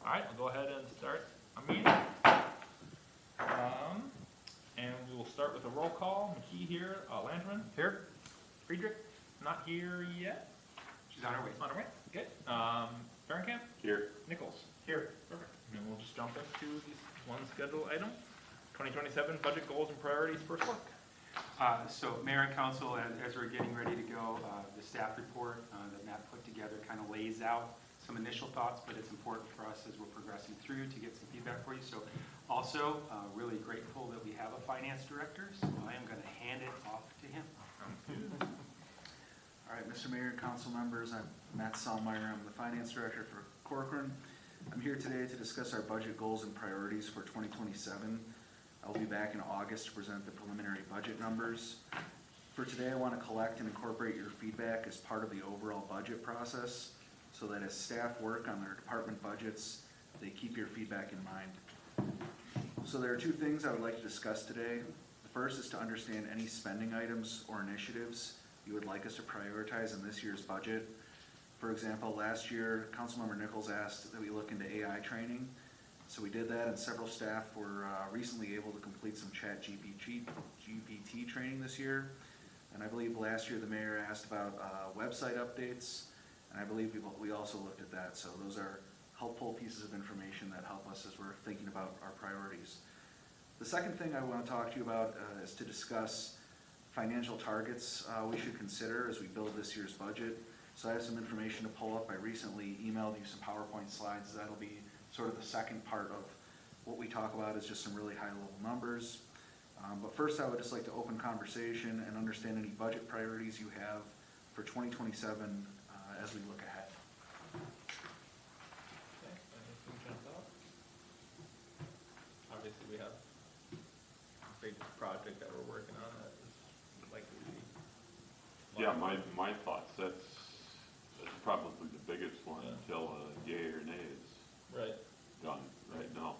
All right, I'll go ahead and start a meeting. And we will start with a roll call. McKee here, Landman here, Friedrich not here yet. She's on her way. On her way. Good. Fahrenkamp Here. Nichols here. Perfect. And we'll just jump into this one schedule item. 2027 budget goals and priorities. First look. So Mayor and Council, as we're getting ready to go, the staff report that Matt put together kind of lays out some initial thoughts, but it's important for us as we're progressing through to get some feedback for you. So also really grateful that we have a finance director, so I am going to hand it off to him. All right, Mr. Mayor, council members, I'm Matt Salmeyer. I'm the finance director for Corcoran. I'm here today to discuss our budget goals and priorities for 2027. I'll be back in August to present the preliminary budget numbers. For today, I want to collect and incorporate your feedback as part of the overall budget process, so that as staff work on their department budgets, they keep your feedback in mind. So there are two things I would like to discuss today. The first is to understand any spending items or initiatives you would like us to prioritize in this year's budget. For example, last year, Councilmember Nichols asked that we look into AI training. So we did that, and several staff were recently able to complete some GPT training this year. And I believe last year the mayor asked about website updates, and I believe we also looked at that. So those are helpful pieces of information that help us as we're thinking about our priorities. The second thing I want to talk to you about is to discuss financial targets we should consider as we build this year's budget. So I have some information to pull up. I recently emailed you some PowerPoint slides. That'll be sort of the second part of what we talk about, is just some really high-level numbers. But first, I would just like to open conversation and understand any budget priorities you have for 2027 as we look ahead. Okay, anything jump out? Obviously, we have a big project that we're working on that is likely to be. Yeah, my thoughts. That's probably the biggest one until yay or nay is done right now.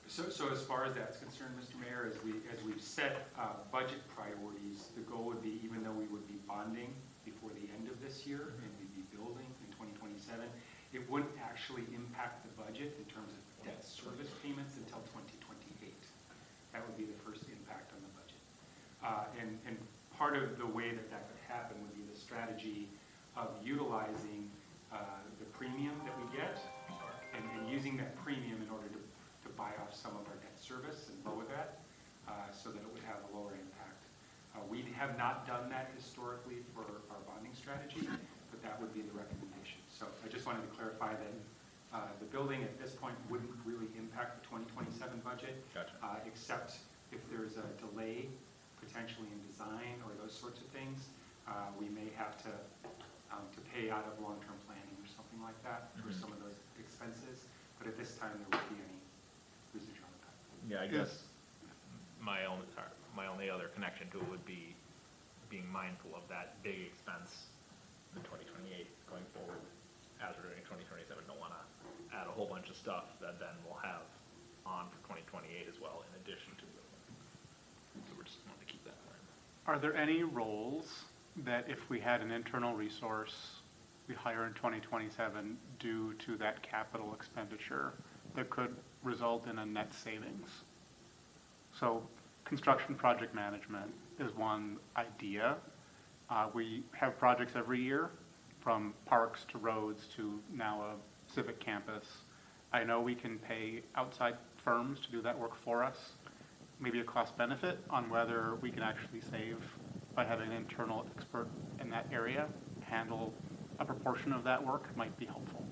So as far as that's concerned, Mr. Mayor, as we've set budget priorities, the goal would be, even though we would be bonding before the end of this year and we'd be building in 2027, it wouldn't actually impact the budget in terms of debt service payments until 2028. That would be the first impact on the budget. And part of the way that could happen would be the strategy of utilizing the premium that we get and using that premium in order to buy off some of our debt service and lower that so that it would have a lower impact. We have not done that historically for our bonding strategy, but that would be the recommendation. So I just wanted to clarify that the building at this point wouldn't really impact the 2027 budget, Gotcha. Except if there's a delay potentially in design or those sorts of things. We may have to pay out of long-term planning or something like that for some of those expenses. But at this time, there won't be any residual impact. Yeah, I guess my only other connection to it would be being mindful of that big expense in 2028 going forward. As we're doing 2027, don't want to add a whole bunch of stuff that then we'll have on for 2028 as well, in addition to the so we're just wanting to keep that in mind. Are there any roles that if we had an internal resource we hire in 2027 due to that capital expenditure that could result in a net savings? So construction project management is one idea. We have projects every year, from parks to roads to now a civic campus. I know we can pay outside firms to do that work for us. Maybe a cost benefit on whether we can actually save by having an internal expert in that area handle a proportion of that work might be helpful.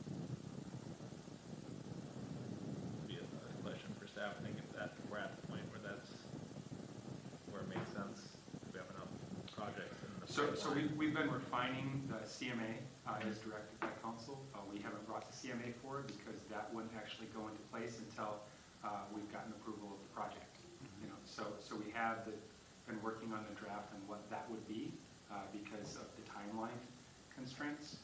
Be another question for staff. I think that we're at the point where it makes sense. We have enough projects in the So we've been refining the CMA as directed by council. We haven't brought the CMA forward because that wouldn't actually go into place until we've gotten approval of the project. So we have been working on the draft and what that would be because of the timeline constraints.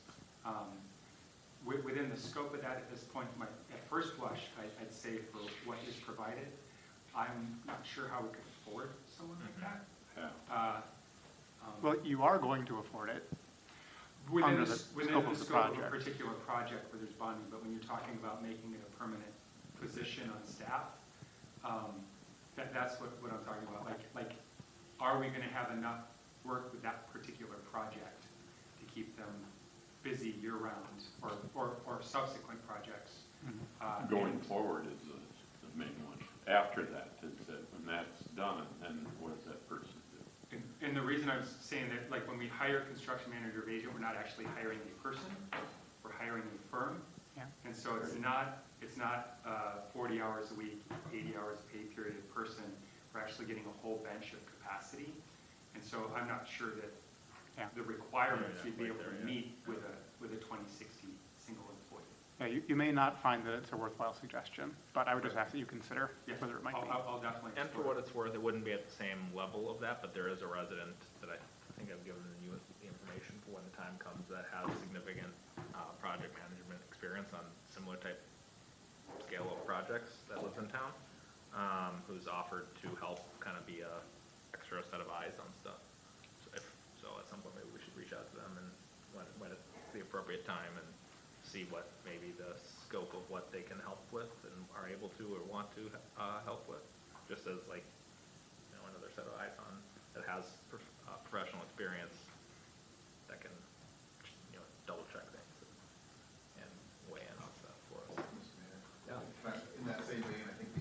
Within the scope of that at this point, at first blush, I'd say for what is provided, I'm not sure how we could afford someone like that. Well, you are going to afford it. under the scope of the scope of a project. particular project where there's bonding, but when you're talking about making it a permanent position on staff, that's what I'm talking about. Like, are we gonna have enough work with that particular project to keep them busy year-round, or subsequent projects? Going forward is the main one. After that, is that when that's done, and what does that person do? And the reason I was saying that, like, when we hire construction manager of agent, we're not actually hiring a person, we're hiring a firm. Yeah. And so it's not 40 hours a week, 80 hours pay period person. We're actually getting a whole bench of capacity. And so I'm not sure that the requirements you'd be able to meet with a 2060 single employee. Yeah, you may not find that it's a worthwhile suggestion, but I would just ask that you consider Yes, whether it might be. I'll definitely. And for what it's worth, it wouldn't be at the same level of that, but there is a resident that I think I've given you the information for when the time comes that has significant project management experience on similar type scale of projects that lives in town, who's offered to help kind of be a extra set of eyes on stuff. So at some point maybe we should reach out to them and when it's the appropriate time and see what maybe the scope of what they can help with and are able to or want to help with, just as like, you know, another set of eyes on that has professional experience that can, you know, double check things and weigh in on stuff for us. Mr. Mayor? Yeah. In that same vein, I think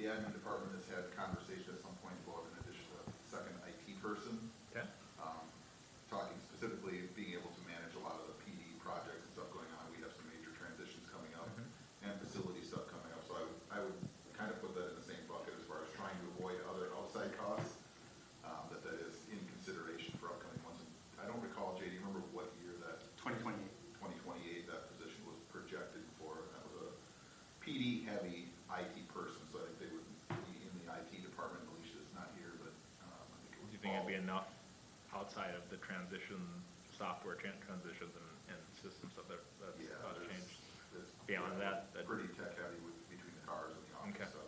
the admin department has had conversation at some point about an additional second IT person. Okay. Talking specifically being able to manage a lot of the PD projects and stuff going on. We have some major transitions coming up and facility stuff coming up. So I would kind of put that in the same bucket as far as trying to avoid other outside costs. That is in consideration for upcoming ones. And I don't recall, Jay, do you remember what year that 2028. 2028 that position was projected for? That was a PD heavy IT person, so I think they would be in the IT department. Alicia's not here, but I think it was. Do you think it'd be enough outside of the transition, software transitions and system stuff that's about to change? Beyond that, pretty tech heavy between the cars and the office stuff.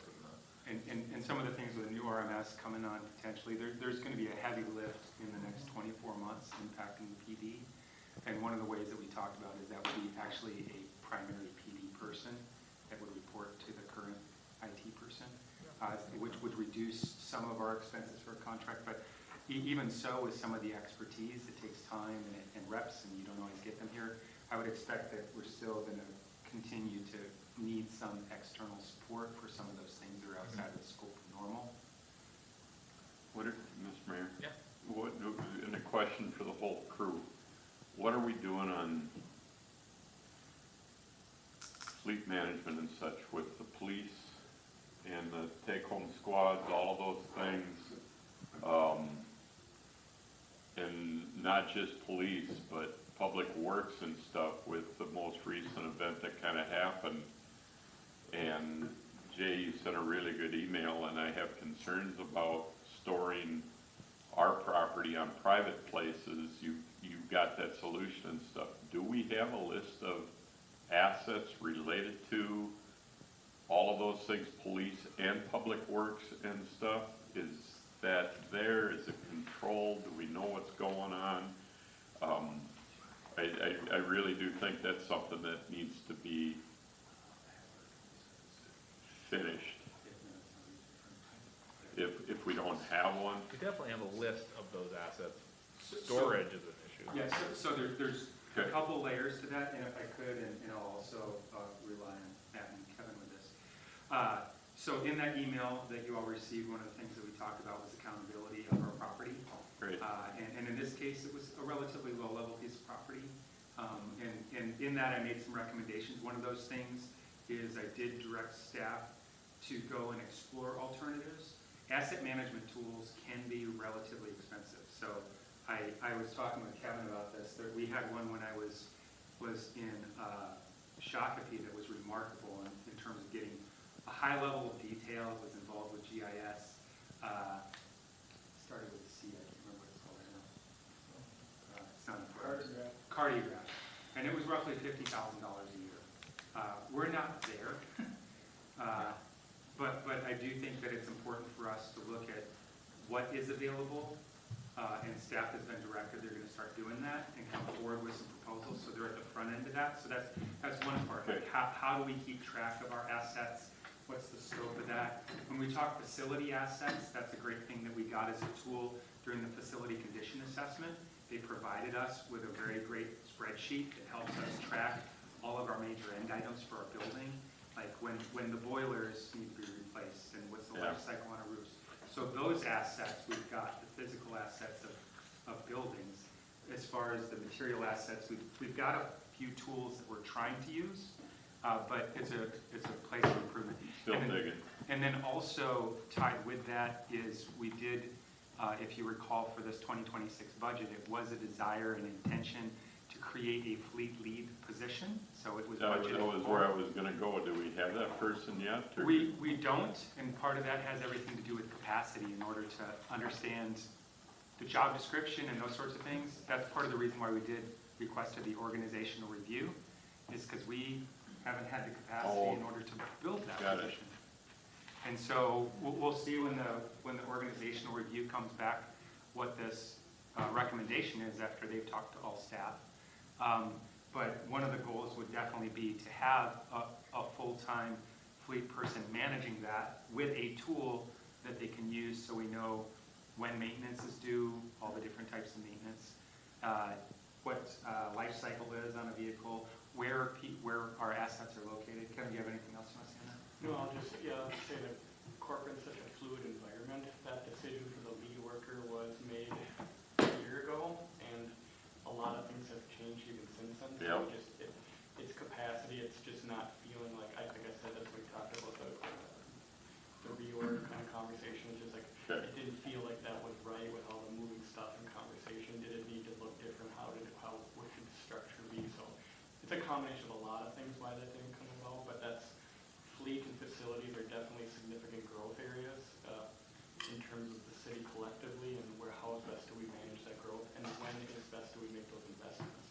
And some of the things with the new RMS coming on potentially, there's going to be a heavy lift in the next 24 months impacting the PD. And one of the ways that we talked about is that would be actually a primary PD person that would report to the current IT person, which would reduce some of our expenses for a contract. But even so, with some of the expertise, it takes time and reps, and you don't always get them here. I would expect that we're still going to continue to need some external support for some of those things that are outside of the scope of normal. Mr. Mayor? Yeah. And a question for the whole crew. What are we doing on fleet management and such with the police and the take-home squads, all of those things? And not just police, but public works and stuff with the most recent event that kind of happened. And Jay, you sent a really good email, and I have concerns about storing our property on private places. You've got that solution and stuff. Do we have a list of assets related to all of those things, police and public works and stuff? Is that there? Is it controlled? Do we know what's going on? I really do think that's something that needs to be finished. If we don't have one. We definitely have a list of those assets. Storage is an issue. Yeah, so there's a couple layers to that, and if I could, and I'll also rely on Matt and Kevin with this. So in that email that you all received, one of the things that we talked about was accountability of our property. Great. And in this case, it was a relatively low-level piece of property. And in that, I made some recommendations. One of those things is I did direct staff to go and explore alternatives. Asset management tools can be relatively expensive. So I was talking with Kevin about this. We had one when I was in Shakopee that was remarkable in terms of getting a high level of detail. It was involved with GIS. Started with a C, I can't remember what it's called right now. It's not important. Cardiograph. And it was roughly $50,000 a year. We're not there. But I do think that it's important for us to look at what is available and staff has been directed, they're gonna start doing that and come forward with some proposals, so they're at the front end of that. So that's one part. Okay. How do we keep track of our assets? What's the scope of that? When we talk facility assets, that's a great thing that we got as a tool during the facility condition assessment. They provided us with a very great spreadsheet that helps us track all of our major end items for our building, like when the boilers need to be replaced and what's the life cycle on our roofs. So those assets, we've got the physical assets of buildings. As far as the material assets, we've got a few tools that we're trying to use, but it's a place of improvement. Still digging. And then also tied with that is we did, if you recall for this 2026 budget, it was a desire and intention to create a fleet lead position, so it was budgeted. That was where I was gonna go. Do we have that person yet? Or- We don't, and part of that has everything to do with capacity in order to understand the job description and those sorts of things. That's part of the reason why we did requested the organizational review, is because we haven't had the capacity in order to build that Got it. position. And so we'll see when the organizational review comes back, what this recommendation is after they've talked to all staff. But one of the goals would definitely be to have a full-time fleet person managing that with a tool that they can use so we know when maintenance is due, all the different types of maintenance, what life cycle is on a vehicle, where our assets are located. Kevin, do you have anything else you want to say on that? No, I'll just say that Corcoran's such a fluid environment. That decision for the lead worker was made a year ago, and a lot of things have changed even since then. So Yep. its capacity, it's just not feeling like I said, as we talked about the reorg kind of conversation, it's just like Okay. it didn't feel like that was right with all the moving stuff and conversation. Did it need to look different? What should the structure be? So it's a combination of a lot of things why that didn't come about, but that's fleet and facilities are definitely significant growth areas in terms of the city collectively, and how best do we manage that growth, and when is best do we make those investments.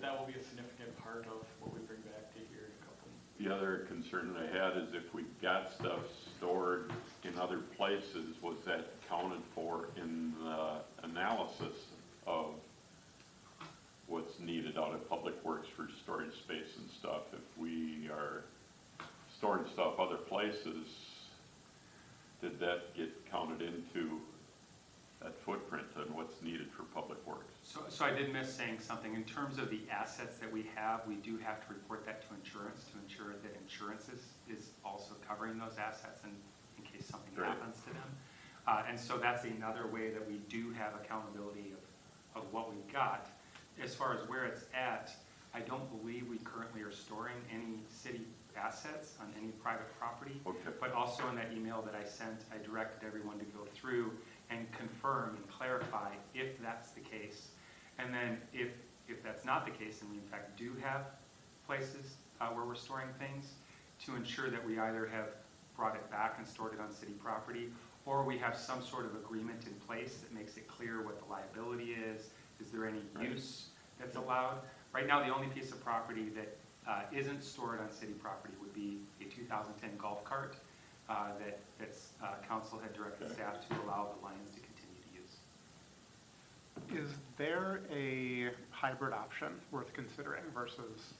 That will be a significant part of what we bring back to here in a couple. The other concern that I had is if we got stuff stored in other places, was that counted for in the analysis of what's needed out of Public Works for storage space and stuff? If we are storing stuff other places, did that get counted into that footprint and what's needed for Public Works? So I did miss saying something. In terms of the assets that we have, we do have to report that to insurance to ensure that insurance is also covering those assets in case something Great. happens to them. And so that's another way that we do have accountability of what we've got. As far as where it's at, I don't believe we currently are storing any city assets on any private property. Okay. But also in that email that I sent, I directed everyone to go through and confirm and clarify if that's the case. And then if that's not the case, and we in fact do have places where we're storing things, to ensure that we either have brought it back and stored it on city property, or we have some sort of agreement in place that makes it clear what the liability is there any use that's allowed? Right now, the only piece of property that isn't stored on city property would be a 2010 golf cart that's council had directed staff to allow the Lions to continue to use. Is there a hybrid option worth considering versus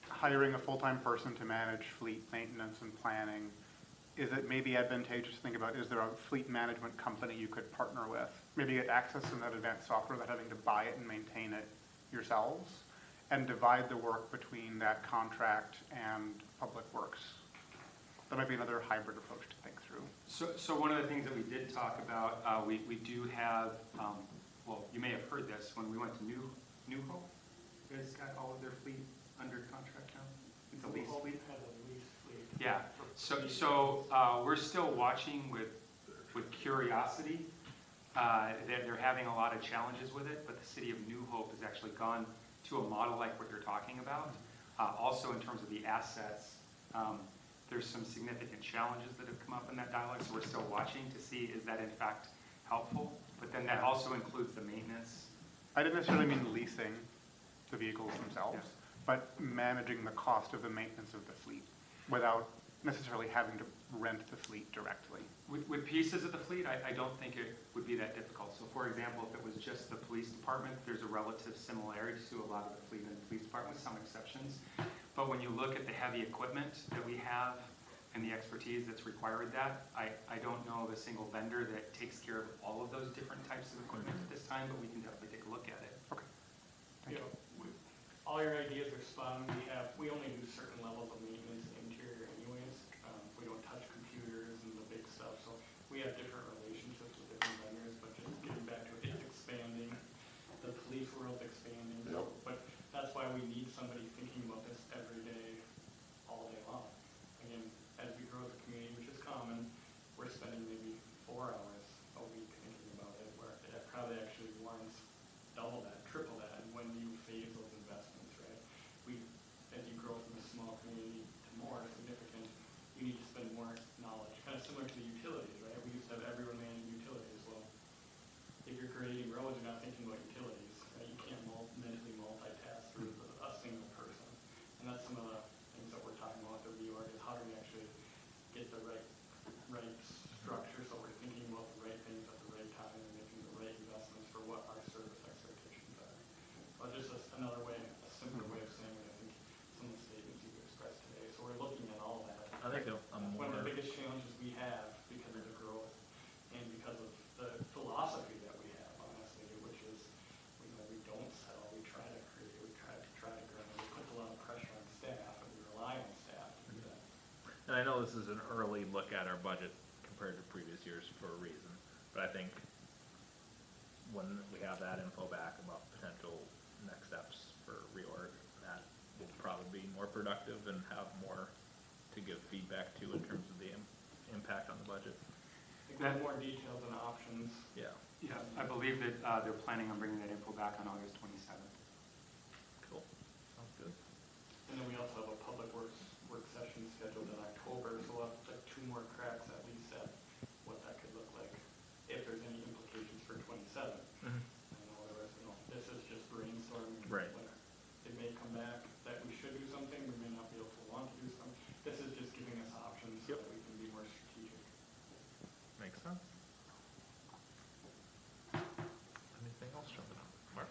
hiring a full-time person to manage fleet maintenance and planning? Is it maybe advantageous to think about, is there a fleet management company you could partner with? Maybe get access to that advanced software without having to buy it and maintain it yourselves, and divide the work between that contract and Public Works? That might be another hybrid approach to think through. So one of the things that we did talk about, we do have, well, you may have heard this, when we went to New Hope, you guys got all of their fleet under contract now? It's a lease fleet? Has a lease fleet. Yeah, so we're still watching with curiosity. They're having a lot of challenges with it, but the city of New Hope has actually gone to a model like what you're talking about. Also in terms of the assets, there's some significant challenges that have come up in that dialogue, so we're still watching to see is that in fact helpful, but then that also includes the maintenance. I didn't necessarily mean leasing the vehicles themselves, but managing the cost of the maintenance of the fleet without necessarily having to rent the fleet directly. With pieces of the fleet, I don't think it would be that difficult. So for example, if it was just the police department, there's a relative similarity to a lot of the fleet in the police department with some exceptions. But when you look at the heavy equipment that we have and the expertise that's required that, I don't know of a single vendor that takes care of all of those different types of equipment at this time, but we can definitely take a look at it. Okay. Thank you. All your ideas are spot on. We only do certain levels of maintenance interior anyways. We don't touch computers and the big stuff, so we have different relationships with different vendors, but just getting back to it, it's expanding. The police world's expanding, so, but that's why we need somebody thinking about this every day, all day long. Again, as we grow as a community, which is common, we're spending maybe 4 hours a week thinking about it, where it probably actually warrants double that, triple that, and when you phase those investments, right? As you grow from a small community to more significant, you need to spend more knowledge, kind of similar to the utilities, right? We used to have everyone managing utilities. Well, if you're creating roads, you're not thinking about utilities, right? You can't mentally multitask through a single person. And that's some of the things that we're talking about with the reorg, is how do we actually get the right structure, so we're thinking about the right things at the right time and making the right investments for what our service expectations are. But just another way, a simpler way of saying it, I think some of the statements you've expressed today. So we're looking at all that. I think One of the biggest challenges we have because of the growth and because of the philosophy that we have, honestly, which is, we don't sell, we try to create, we try to grow. It puts a lot of pressure on staff, and we rely on staff to do that. And I know this is an early look at our budget compared to previous years for a reason, but I think when we have that info back about potential next steps for reorg, that will probably be more productive and have more to give feedback to in terms of the impact on the budget. I think we have more details and options. Yeah. Yeah, I believe that they're planning on bringing that info back on August 27th. Cool. Sounds good. And then we also have a public work session scheduled in October, so we'll have like 2 more cracks at least at what that could look like, if there's any implications for 27. Mm-hmm. I know the rest, this is just brainstorming. Right. It may come back that we should do something, we may not be able to want to do something. This is just giving us options so that we can be more strategic. Makes sense. Anything else jumping up? Mark?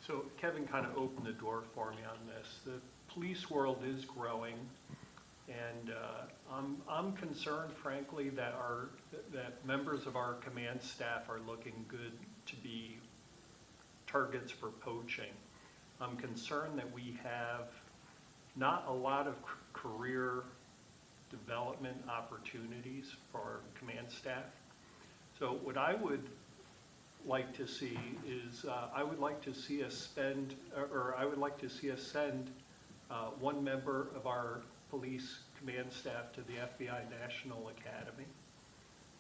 So Kevin kind of opened the door for me on this. The police world is growing, and I'm concerned, frankly, that members of our command staff are looking good to be targets for poaching. I'm concerned that we have not a lot of career development opportunities for our command staff. So what I would like to see is I would like to see us send one member of our police command staff to the FBI National Academy.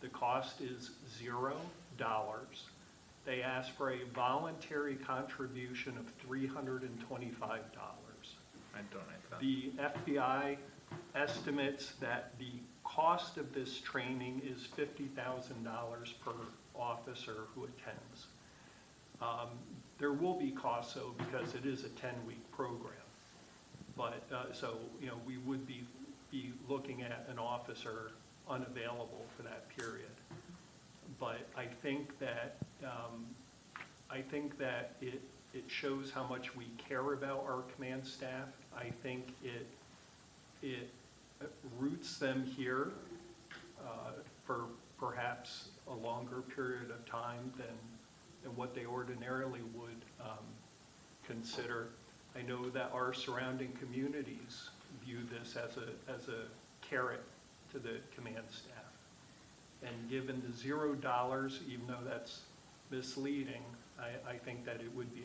The cost is $0. They ask for a voluntary contribution of $325. I donate that. The FBI estimates that the cost of this training is $50,000 per officer who attends. There will be costs, though, because it is a 10-week program. But so we would be looking at an officer unavailable for that period. But I think that it shows how much we care about our command staff. I think it roots them here for perhaps a longer period of time than what they ordinarily would consider. I know that our surrounding communities view this as a carrot to the command staff. And given the $0, even though that's misleading, I think that it would be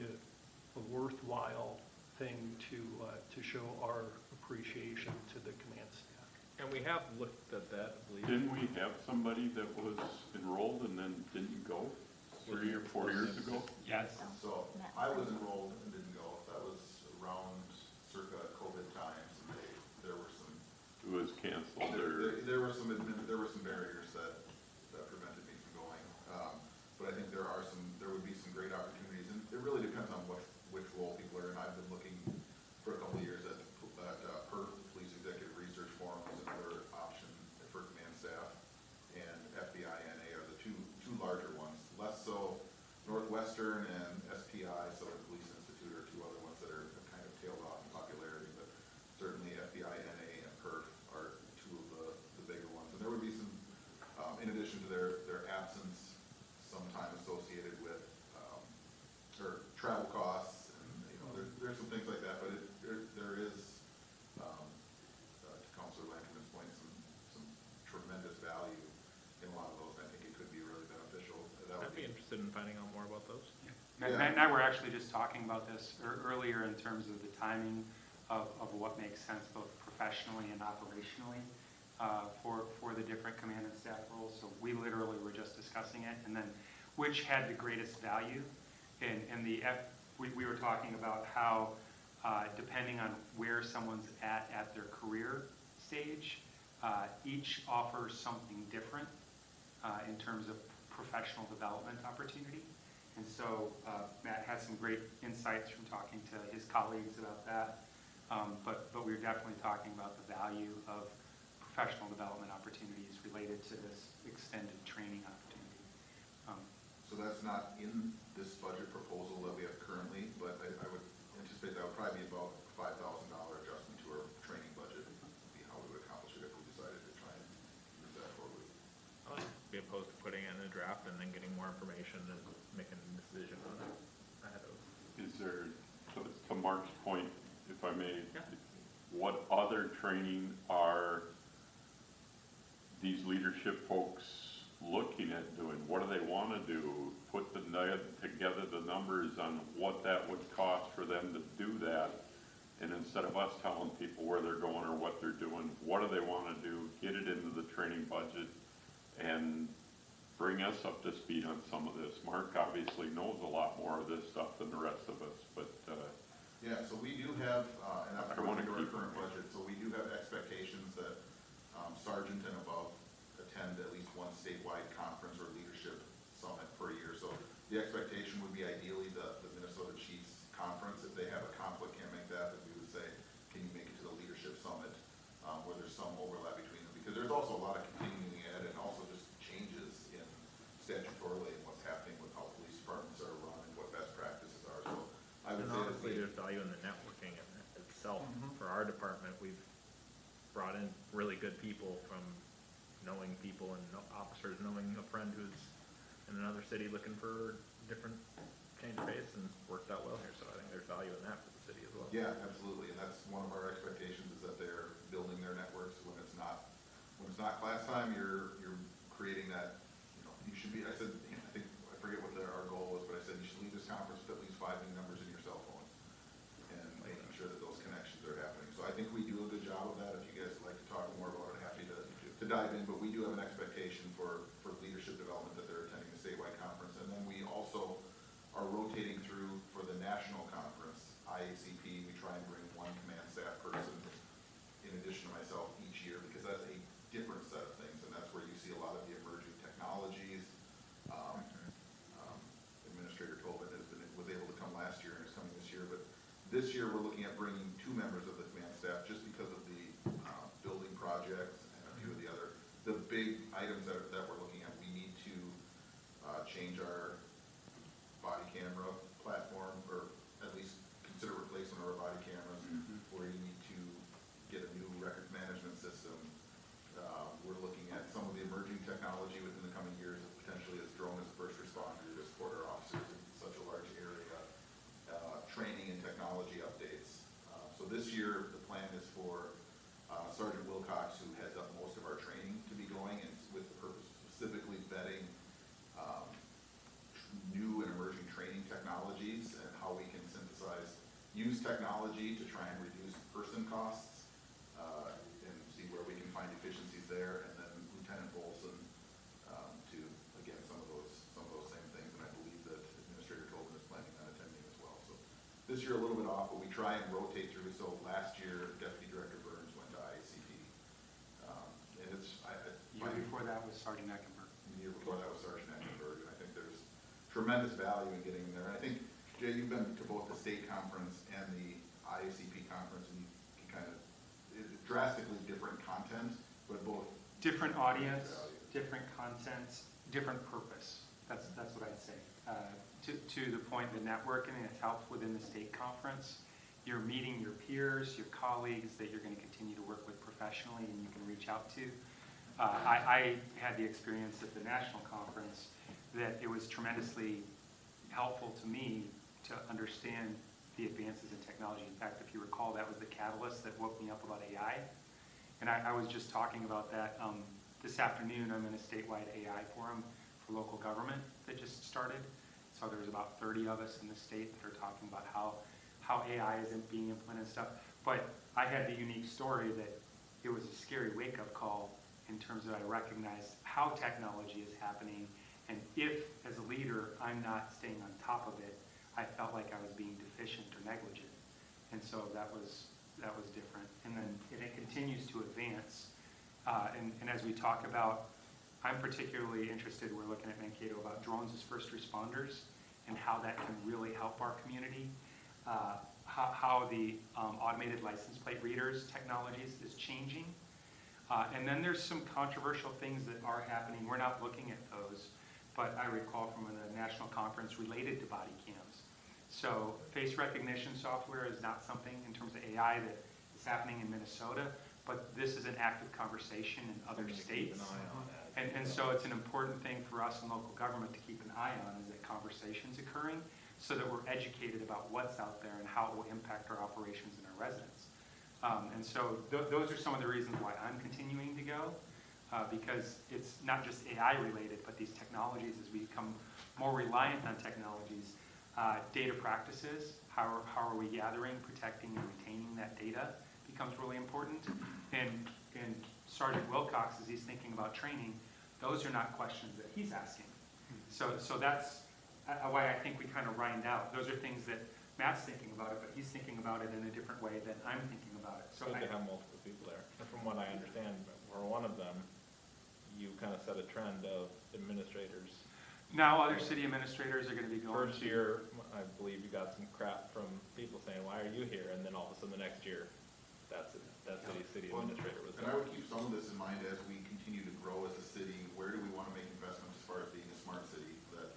a worthwhile thing to show our appreciation to the command staff. And we have looked at that, I believe. Didn't we have somebody that was enrolled and then didn't go 3 or 4 years ago? Yes. So I was enrolled and didn't go. That was around circa COVID times, and there were some. It was canceled or? There were some barriers that prevented me from going. But I think there would be some great opportunities, and it really depends on which role people are in. I've been looking for a couple of years at PERF, Police Executive Research Forums, and and I were actually just talking about this earlier in terms of the timing of what makes sense both professionally and operationally for the different command and staff roles. So we literally were just discussing it, and then which had the greatest value. And we were talking about how depending on where someone's at their career stage, each offers something different in terms of professional development opportunity. And so Matt has some great insights from talking to his colleagues about that. But we were definitely talking about the value of professional development opportunities related to this extended training opportunity. So that's not in this budget proposal that we have currently, but I would anticipate that would probably be about $5,000 adjustment to our training budget, would be how we would accomplish it if we decided to try and move that forward. I would be opposed to putting it in a draft and then getting more information and making a decision on it ahead of. Is there, to Mark's point, if I may, Yeah. what other training are these leadership folks looking at doing? What do they want to do? Put together the numbers on what that would cost for them to do that. And instead of us telling people where they're going or what they're doing, what do they want to do? Get it into the training budget and bring us up to speed on some of this. Mark obviously knows a lot more of this stuff than the rest of us, but Yeah, so we do have, and I'm I wanna going to our keep current them. budget, so we do have expectations that sergeant and above attend at least one statewide conference or leadership summit per year. So the expectation would be ideally the Minnesota Chiefs Conference. If they have a conflict, can't make that, then we would say, can you make it to the leadership summit, where there's some overlap between them? Because there's also a lot of continuing ed and also just changes in statutorily and what's happening with how police departments are run and what best practices are. So I would And say that honestly, there's value in the networking itself. For our department, we've brought in really good people from knowing people and officers knowing a friend who's in another city looking for different change of pace and worked out well here. So I think there's value in that for the city as well. Yeah, absolutely, and that's one of our expectations is that they're building their networks when it's not class time, you're creating that, you should be, I said, I think, I forget what our goal was, but I said you should leave this conference with at least 5 new numbers in your cell phone and making sure that those connections are happening. So I think we do a good job of that. If you guys would like to talk more about it, happy to dive in, but we do have an expectation for leadership development that they're attending the statewide conference. And then we also are rotating through for the national conference, IACP. We try and bring one command staff person in addition to myself each year because that's a different set of things, and that's where you see a lot of the emerging technologies. Administrator Tobin was able to come last year and is coming this year, but this year we're looking at bringing 2 members of the command staff just because of the building projects and a few of the other, the big items that we're looking at. We need to change our body camera platform, or at least consider replacement of our body cameras, where you need to get a new records management system. We're looking at some of the emerging technology within the coming years, potentially as drone as a first responder to support our officers in such a large area, training and technology updates. So this year, the plan is for Sergeant Wilcox, who heads up most of our training, to be going, and with the purpose of specifically vetting new and emerging training technologies and how we can use technology to try and reduce person costs, and see where we can find efficiencies there. And then Lieutenant Bolson to, again, some of those same things. And I believe that Administrator Tobin is planning on attending as well. So this year a little bit off, but we try and rotate through. So last year, Deputy Director Burns went to IACP. And it's, The year before that was Sergeant Eckenberg. The year before that was Sergeant Eckenberg, and I think there's tremendous value in getting them there. And I think, Jay, you've been to both the state conference and the IACP conference, and you can kind of, drastically different content, but both. Different audience, different content, different purpose. That's what I'd say. To the point, the networking, it's helped within the state conference. You're meeting your peers, your colleagues that you're going to continue to work with professionally and you can reach out to. I had the experience at the national conference that it was tremendously helpful to me to understand the advances in technology. In fact, if you recall, that was the catalyst that woke me up about AI. And I was just talking about that this afternoon. I'm in a statewide AI forum for local government that just started. So there's about 30 of us in the state that are talking about how AI is being implemented and stuff. But I had the unique story that it was a scary wake-up call in terms of I recognized how technology is happening, and if, as a leader, I'm not staying on top of it, I felt like I was being deficient or negligent. And so that was different. And then it continues to advance. And as we talk about, I'm particularly interested, we're looking at Mankato, about drones as first responders and how that can really help our community. How the automated license plate readers technologies is changing. And then there's some controversial things that are happening. We're not looking at those, but I recall from a national conference related to body cams. So face recognition software is not something in terms of AI that is happening in Minnesota, but this is an active conversation in other states. Keep an eye on that. And so it's an important thing for us in local government to keep an eye on, is that conversation's occurring so that we're educated about what's out there and how it will impact our operations and our residents. And so those are some of the reasons why I'm continuing to go, because it's not just AI related, but these technologies, as we become more reliant on technologies, data practices, how are we gathering, protecting, and retaining that data becomes really important. And Sergeant Wilcox, as he's thinking about training, those are not questions that he's asking. So that's why I think we kind of rind out. Those are things that Matt's thinking about it, but he's thinking about it in a different way than I'm thinking about it. So Good to have multiple people there. And from what I understand, for one of them, you kind of set a trend of administrators. now other city administrators are going to be going First year, I believe you got some crap from people saying, why are you here? And then all of a sudden the next year, that city Well, administrator was And there. I would keep some of this in mind as we continue to grow as a city. Where do we want to make investments as far as being a smart city? That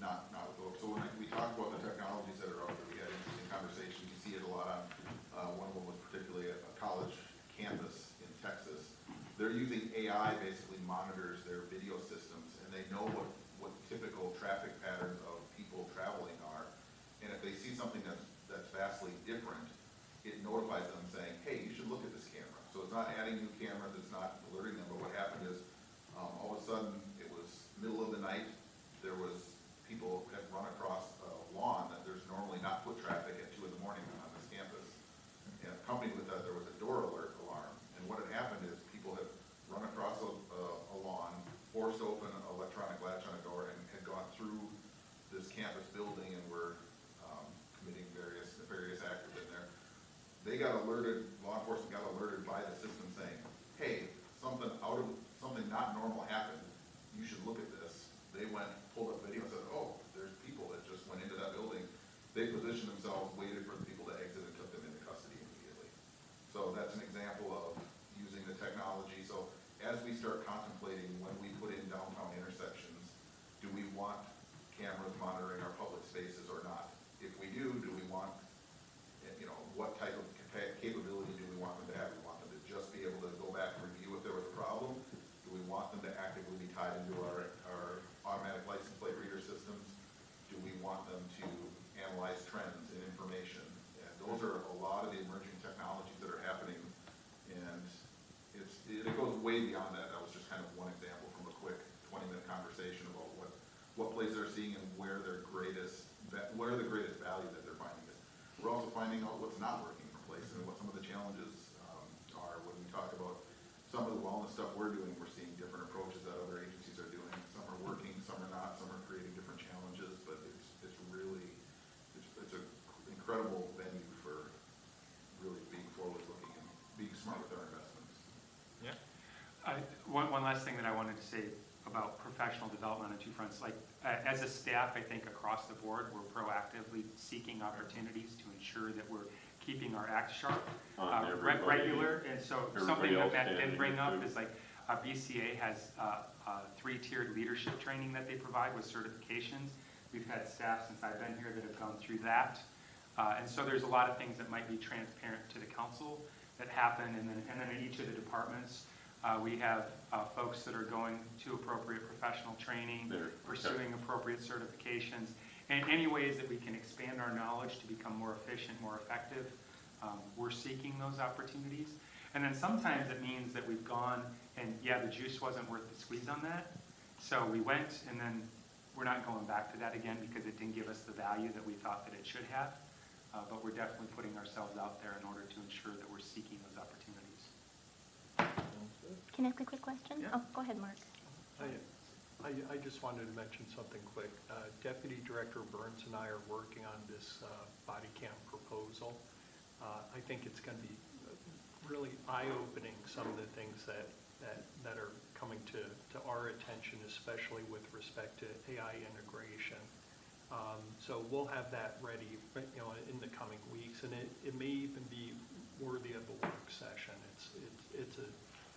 not with, so when we talk about the technologies that are out there, we had interesting conversations. You see it a lot on, one of them was particularly a college campus in Texas. They're using AI basically monitors their video systems, and they know what typical traffic patterns of people traveling are. And if they see something that's vastly different, it notifies them saying, hey, you should look at this camera. So it's not adding new cameras, it's not alerting them, but what happened is, all of a sudden, it was middle of the night, there was, people had run across a lawn that there's normally not foot traffic at 2 in the morning on this campus. And accompanied with that, there was a door alert alarm. And what had happened is, people had run across a lawn, forced open an electronic latch on a door, and had gone through this campus building and were committing various nefarious acts in there. They got alerted, law enforcement got alerted by the system saying, hey, something not normal happened, you should look at this. They went, pulled up video and said, oh, there's people that just went into that building. They positioned themselves, waited for the people to exit, and took them into custody immediately. So that's an example of using the technology. So as we start contemplating when we put in downtown intersections, do we want cameras monitoring our public spaces or not? If we do we want, what type of capability do we want them to have? Do we want them to just be able to go back and review if there was a problem? Do we want them to actively be tied into our automatic license plate reader systems? Do we want them to analyze trends and information? And those are a lot of the emerging technologies that are happening, and it goes way beyond that. That was just kind of one example from a quick 20-minute conversation about what places they're seeing and where the greatest value that they're finding is. We're also finding out what's not working in place and what some of the challenges are. When we talk about some of the wellness stuff we're doing, we're seeing different approaches that other agencies are doing. Some are working, some are not, some are creating different challenges, but it's an incredible venue for really being forward-looking and being smart with our investments. Yeah. One last thing that I wanted to say about professional development on two fronts. Like, as a staff, I think across the board, we're proactively seeking opportunities to ensure that we're keeping our act sharp, regular. And so something that Matt didn't bring up is like BCA has 3-tiered leadership training that they provide with certifications. We've had staff since I've been here that have gone through that. And so there's a lot of things that might be transparent to the council that happen. And then in each of the departments, we have folks that are going to appropriate professional training, pursuing appropriate certifications, and any ways that we can expand our knowledge to become more efficient, more effective. We're seeking those opportunities. And then sometimes it means that we've gone and, yeah, the juice wasn't worth the squeeze on that. So we went, and then we're not going back to that again because it didn't give us the value that we thought that it should have. But we're definitely putting ourselves out there in order to ensure that we're seeking those opportunities. Can I ask a quick question? Yeah. Oh, go ahead, Mark. I just wanted to mention something quick. Deputy Director Burns and I are working on this body cam proposal. I think it's going to be really eye-opening, some of the things that are coming to our attention, especially with respect to AI integration. So we'll have that ready, in the coming weeks, and it may even be worthy of a work session.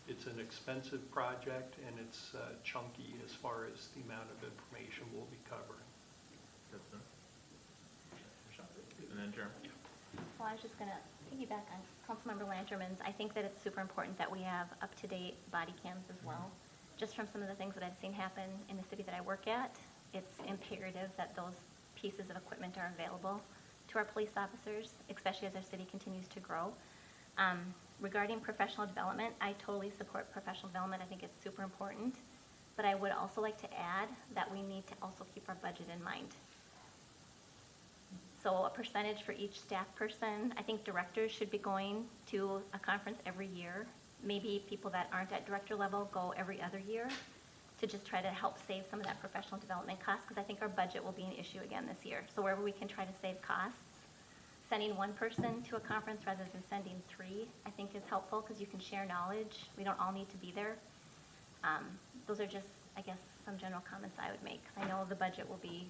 It's an expensive project, and it's chunky as far as the amount of information we'll be covering. And then Jeremy? Well, I was just going to piggyback on Councilmember Lanterman's. I think that it's super important that we have up-to-date body cams as well. Just from some of the things that I've seen happen in the city that I work at, it's imperative that those pieces of equipment are available to our police officers, especially as our city continues to grow. Regarding professional development, I totally support professional development. I think it's super important. But I would also like to add that we need to also keep our budget in mind. So a percentage for each staff person. I think directors should be going to a conference every year. Maybe people that aren't at director level go every other year to just try to help save some of that professional development cost, because I think our budget will be an issue again this year. So wherever we can try to save costs, sending one person to a conference rather than sending 3, I think is helpful because you can share knowledge. We don't all need to be there. Those are just, I guess, some general comments I would make. I know the budget will be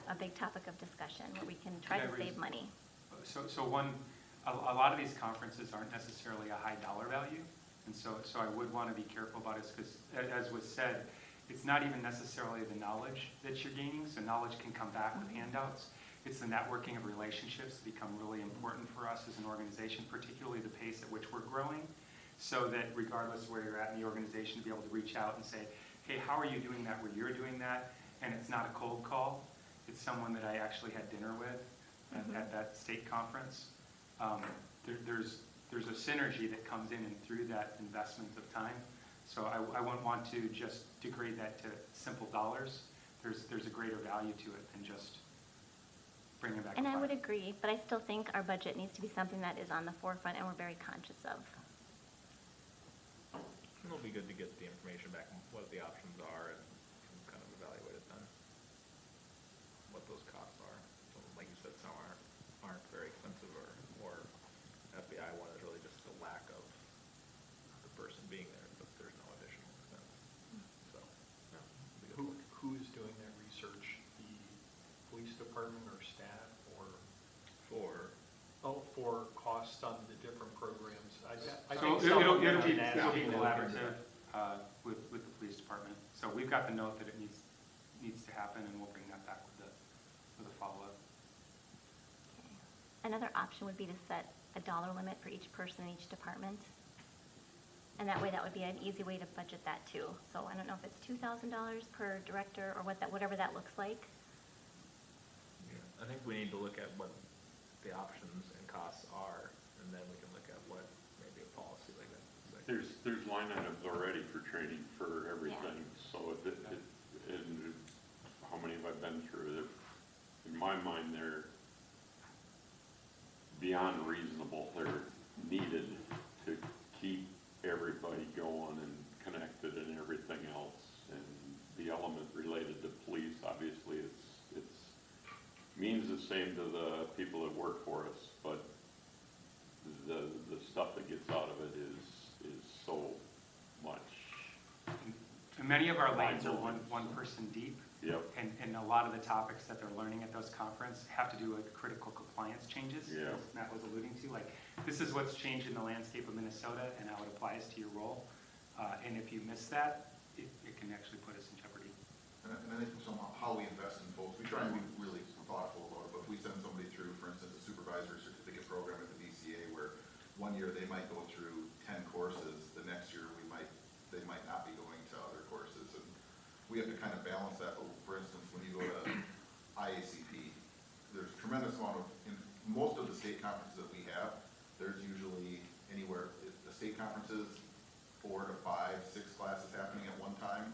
a big topic of discussion where we can try to save money. So a lot of these conferences aren't necessarily a high dollar value. And so I would want to be careful about it because, as was said, it's not even necessarily the knowledge that you're gaining. So knowledge can come back with handouts. It's the networking of relationships that become really important for us as an organization, particularly the pace at which we're growing, so that regardless of where you're at in the organization, to be able to reach out and say, hey, how are you doing that where you're doing that? And it's not a cold call. It's someone that I actually had dinner with at that state conference. There's a synergy that comes in and through that investment of time. So I wouldn't want to just degrade that to simple dollars. There's a greater value to it than just bringing it back. And I would agree, but I still think our budget needs to be something that is on the forefront and we're very conscious of. It'll be good to get the information back, what the options are, and kind of evaluate it then. What those costs are. So, like you said, some aren't very expensive, or FBI one is really just the lack of the person being there, but there's no additional expense. So, yeah. Who's doing that research? The police department or staff, or for costs on the different programs? So it'll be collaborative with the police department. So we've got the note that it needs to happen, and we'll bring that back with a follow-up. Okay. Another option would be to set a dollar limit for each person in each department. And that way, that would be an easy way to budget that too. So I don't know if it's $2,000 per director or whatever that looks like. I think we need to look at what the options and costs are, and then we can look at what maybe a policy like that. There's line items already for training for everything, so and how many have I been through? In my mind, they're beyond reasonable. They're needed to keep everybody going and connected and everything else. And the element related to police, obviously, it's means the same to the people that work for us, but the stuff that gets out of it is so much. And many of our lanes are one person deep. Yep. And a lot of the topics that they're learning at those conferences have to do with critical compliance changes, Yeah. as Matt was alluding to. Like, this is what's changed in the landscape of Minnesota and how it applies to your role. And if you miss that, it can actually put us in jeopardy. And I think somehow how we invest in folks, we try and be really thoughtful about it, but if we send somebody through, for instance, a supervisory certificate program at the DCA, where one year they might go through 10 courses, the next year they might not be going to other courses, and we have to kind of balance that. For instance, when you go to IACP, there's a tremendous amount of, in most of the state conferences that we have, there's usually anywhere, the state conferences, 4 to 5, 6 classes happening at one time,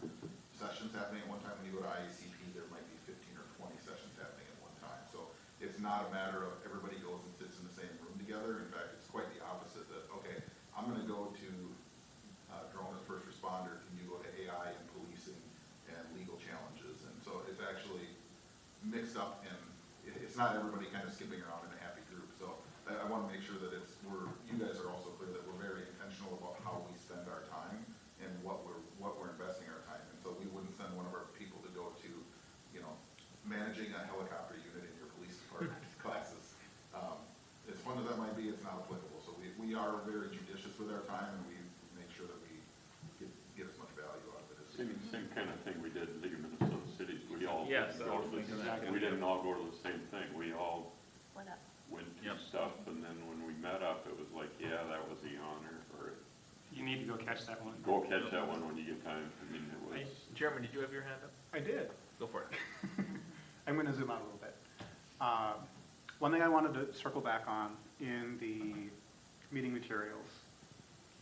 sessions sessions happening at one time. When you go to IECP, there might be 15 or 20 sessions happening at one time. So it's not a matter of everybody goes and sits in the same room together. In fact, it's quite the opposite that, okay, I'm gonna go to drone as first responder, can you go to AI and policing and legal challenges? And so it's actually mixed up, and it's not everybody kind of skipping around in a happy group. So I want to make sure that you guys are also clear that we're very intentional about how we spend our time and what we're investing our time in. So we wouldn't send one of our people to go to, you know, managing a helicopter unit in your police department classes. As fun as that might be, it's not applicable. So we are very judicious with our time, and we make sure that we get as much value out of it as we can. Same kind of thing we did in League of Minnesota Cities. We all Yes, didn't I go was to thinking the, that. we didn't all go to the same thing. We all What up? went to Yep. stuff, and then when we met up, it was like, yeah, that was the honor, or You need to go catch that one. go catch that one when you get time. I mean, it was, Jeremy, did you have your hand up? I did. Go for it. I'm going to zoom out a little bit. One thing I wanted to circle back on in the meeting materials,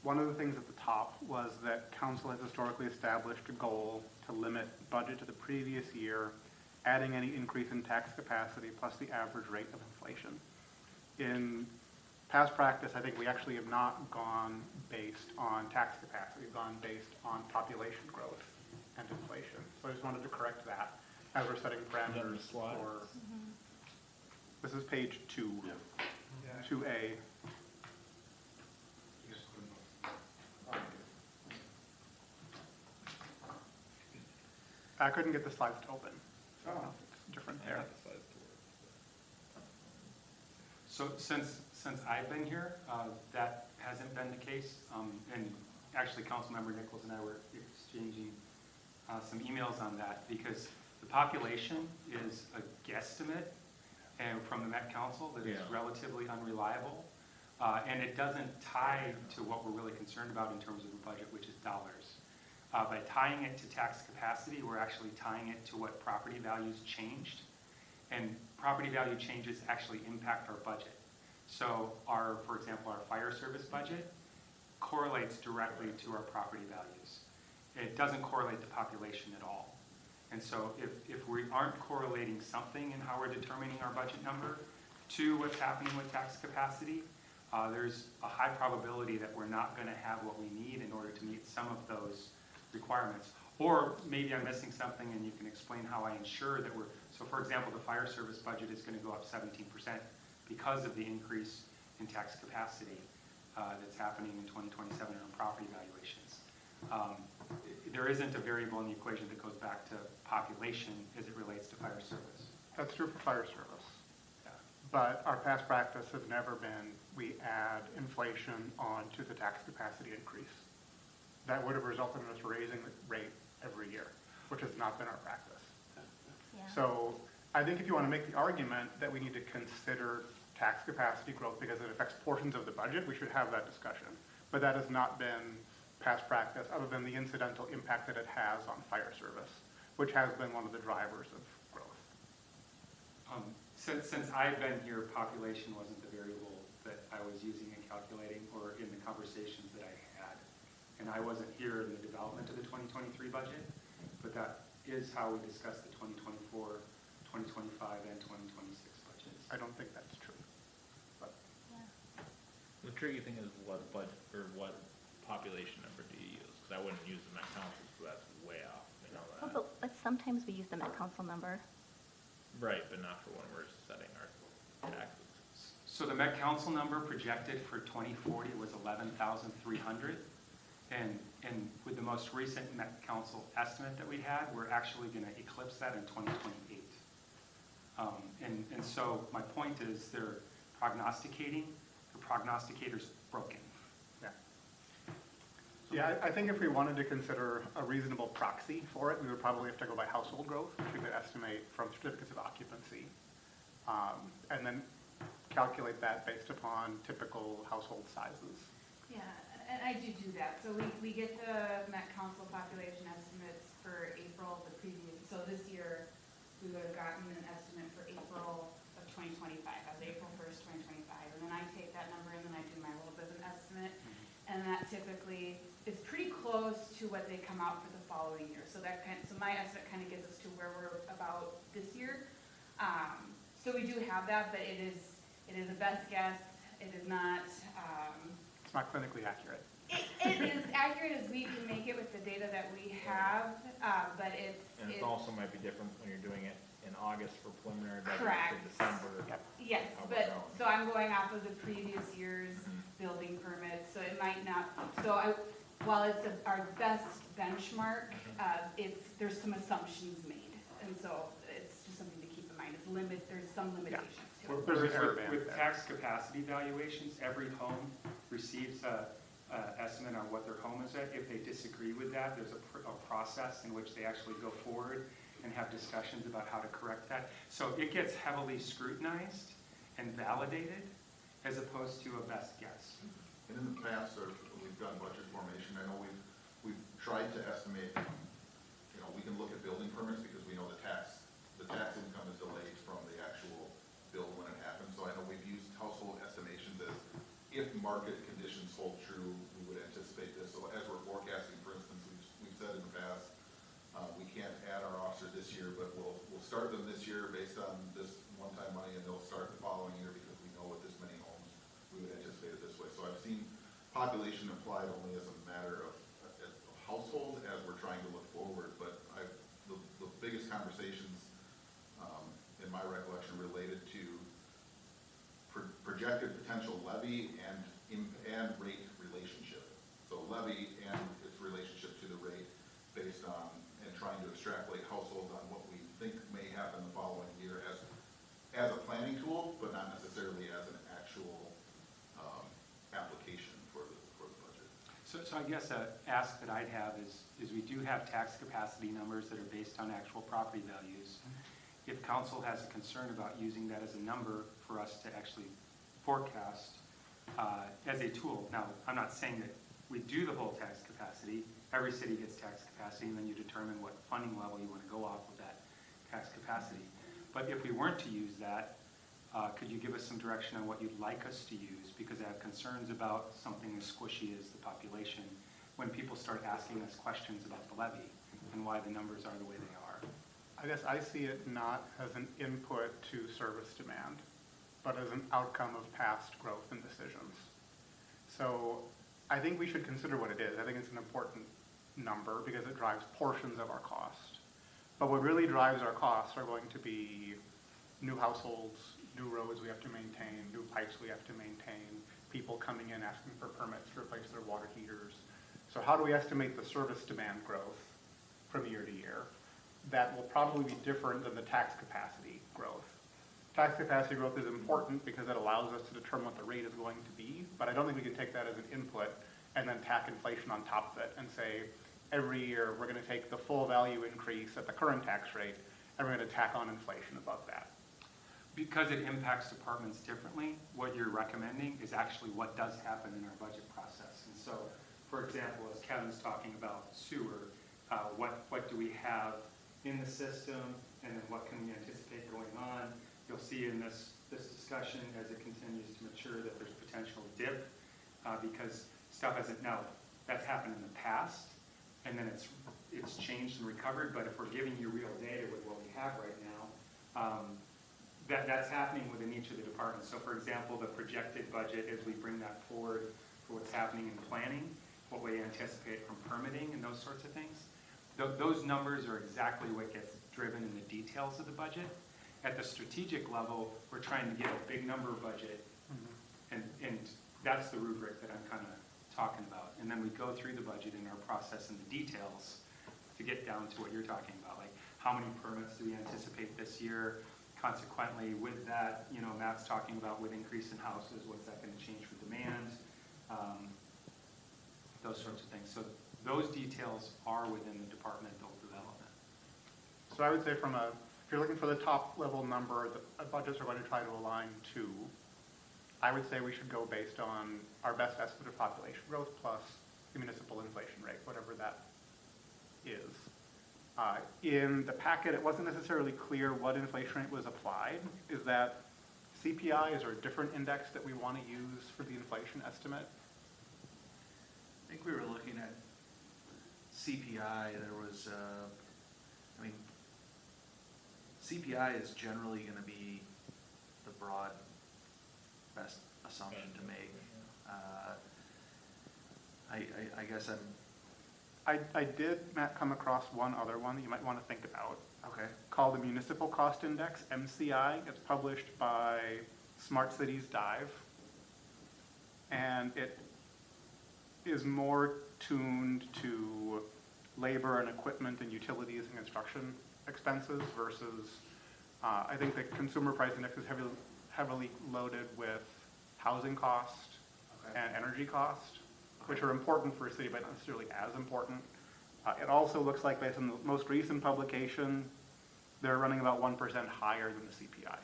one of the things at the top was that council has historically established a goal to limit budget to the previous year, adding any increase in tax capacity plus the average rate of inflation. In past practice, I think we actually have not gone based on tax capacity, we've gone based on population growth and inflation. So I just wanted to correct that as we're setting parameters for, this is page 2, yeah. 2A. I couldn't get the slides to open. So I don't know if it's different there. So since I've been here, that hasn't been the case. And actually, Councilmember Nichols and I were exchanging some emails on that, because the population is a guesstimate and from the Met Council that is relatively unreliable. And it doesn't tie to what we're really concerned about in terms of the budget, which is dollars. By tying it to tax capacity, we're actually tying it to what property values changed. And property value changes actually impact our budget. So for example, our fire service budget correlates directly to our property values. It doesn't correlate to population at all. And so if we aren't correlating something in how we're determining our budget number to what's happening with tax capacity, there's a high probability that we're not going to have what we need in order to meet some of those requirements. Or maybe I'm missing something and you can explain how I ensure that so for example, the fire service budget is going to go up 17% because of the increase in tax capacity that's happening in 2027 on property valuations. There isn't a variable in the equation that goes back to population as it relates to fire service. That's true for fire service. Yeah. But our past practice has never been we add inflation onto the tax capacity increase. That would have resulted in us raising the rate every year, which has not been our practice. Yeah. So I think if you want to make the argument that we need to consider tax capacity growth because it affects portions of the budget, we should have that discussion. But that has not been past practice, other than the incidental impact that it has on fire service, which has been one of the drivers of growth. Since I've been here, population wasn't the variable that I was using in calculating or in the conversations that I had. And I wasn't here in the development of the 2023 budget, but that is how we discussed the 2024, 2025, and 2026 budgets. I don't think that's true. But The tricky thing is what budget or what population number do you use? Because I wouldn't use the Met Council, so that's way off. We know that. Well, but sometimes we use the Met Council number. Right, but not for when we're setting our taxes. So the Met Council number projected for 2040 was 11,300. And with the most recent Met Council estimate that we had, we're actually going to eclipse that in 2028. And so my point is they're prognosticating, the prognosticator's broken. yeah, I think if we wanted to consider a reasonable proxy for it, we would probably have to go by household growth, which we could estimate from certificates of occupancy, and then calculate that based upon typical household sizes. Yeah, and I do that. So we get the Met Council population estimates for April, the previous, so this year, we would have gotten an estimate for April of 2025. That was April 1st, 2025. And then I take that number and then I do my little bit of an estimate. And then that typically is pretty close to what they come out for the following year. So so my estimate kind of gets us to where we're about this year. So we do have that, but it is a best guess. It is not, It's not clinically accurate. it is accurate as we can make it with the data that we have, but And it also might be different when you're doing it in August for preliminary budget Correct. for December. Yep. yes, How we're but, going. so I'm going off of the previous year's building permits, so it might not, while it's our best benchmark, there's some assumptions made, and so it's just something to keep in mind, there's some limitations to it. There's an Whereas error band with there. tax capacity valuations, every home receives a estimate on what their home is at. If they disagree with that, there's a process in which they actually go forward and have discussions about how to correct that. So it gets heavily scrutinized and validated as opposed to a best guess. And in the past, we've done budget formation, I know we've tried to estimate, we can look at building permits because we know the tax income is delayed from the actual build when it happens. So I know we've used household estimations as if market conditions hold true, we would anticipate this. So as we're forecasting, for instance, we've said in the past, we can't add our officers this year, but we'll start them this year based on this one-time money, and they'll start the following year because we know with this many homes, we would anticipate it this way. So I've seen population applied only as a matter of household as we're trying to look forward, but the biggest conversations in my recollection related to projected potential levy and rate relationship. So levy and its relationship to the rate based on, and trying to extrapolate households on what we think may happen the following year as a planning tool, but not necessarily as an actual application for the budget. So I guess a ask that I'd have is we do have tax capacity numbers that are based on actual property values. If council has a concern about using that as a number for us to actually forecast as a tool. Now, I'm not saying that we do the whole tax capacity. Every city gets tax capacity, and then you determine what funding level you want to go off of that tax capacity. But if we weren't to use that, could you give us some direction on what you'd like us to use? Because I have concerns about something as squishy as the population when people start asking us questions about the levy and why the numbers are the way they are. I guess I see it not as an input to service demand, but as an outcome of past growth and decisions. So I think we should consider what it is. I think it's an important number because it drives portions of our cost. But what really drives our costs are going to be new households, new roads we have to maintain, new pipes we have to maintain, people coming in asking for permits to replace their water heaters. So how do we estimate the service demand growth from year to year? That will probably be different than the tax capacity growth. Tax capacity growth is important because it allows us to determine what the rate is going to be, but I don't think we can take that as an input and then tack inflation on top of it and say, every year we're going to take the full value increase at the current tax rate and we're going to tack on inflation above that. Because it impacts departments differently, what you're recommending is actually what does happen in our budget process. And so, for example, as Kevin's talking about sewer, what do we have in the system, and then what can we anticipate going on? You'll see in this discussion as it continues to mature that there's potential dip because stuff hasn't, now that's happened in the past, and then it's changed and recovered, but if we're giving you real data with what we have right now, that's happening within each of the departments. So for example, the projected budget, as we bring that forward for what's happening in planning, what we anticipate from permitting and those sorts of things, those numbers are exactly what gets driven in the details of the budget. At the strategic level, we're trying to get a big number budget, and that's the rubric that I'm kind of talking about. And then we go through the budget in our process and the details to get down to what you're talking about, like how many permits do we anticipate this year? Consequently, with that, Matt's talking about with increase in houses, what's that going to change for demand? Those sorts of things. So those details are within the departmental development. So I would say if you're looking for the top level number that budgets are going to try to align to, I would say we should go based on our best estimate of population growth plus the municipal inflation rate, whatever that is. In the packet, it wasn't necessarily clear what inflation rate was applied. Is that CPI? Is there a different index that we want to use for the inflation estimate? I think we were looking at CPI, there was, I mean, CPI is generally gonna be the broad best assumption to make. I guess I did, Matt, come across one other one that you might want to think about, okay, called the Municipal Cost Index, MCI. It's published by Smart Cities Dive. And it is more tuned to labor and equipment and utilities and construction expenses versus, I think the Consumer Price Index is heavily loaded with housing cost okay. and energy cost, which are important for a city, but not necessarily as important. It also looks like, based on the most recent publication, they're running about 1% higher than the CPI.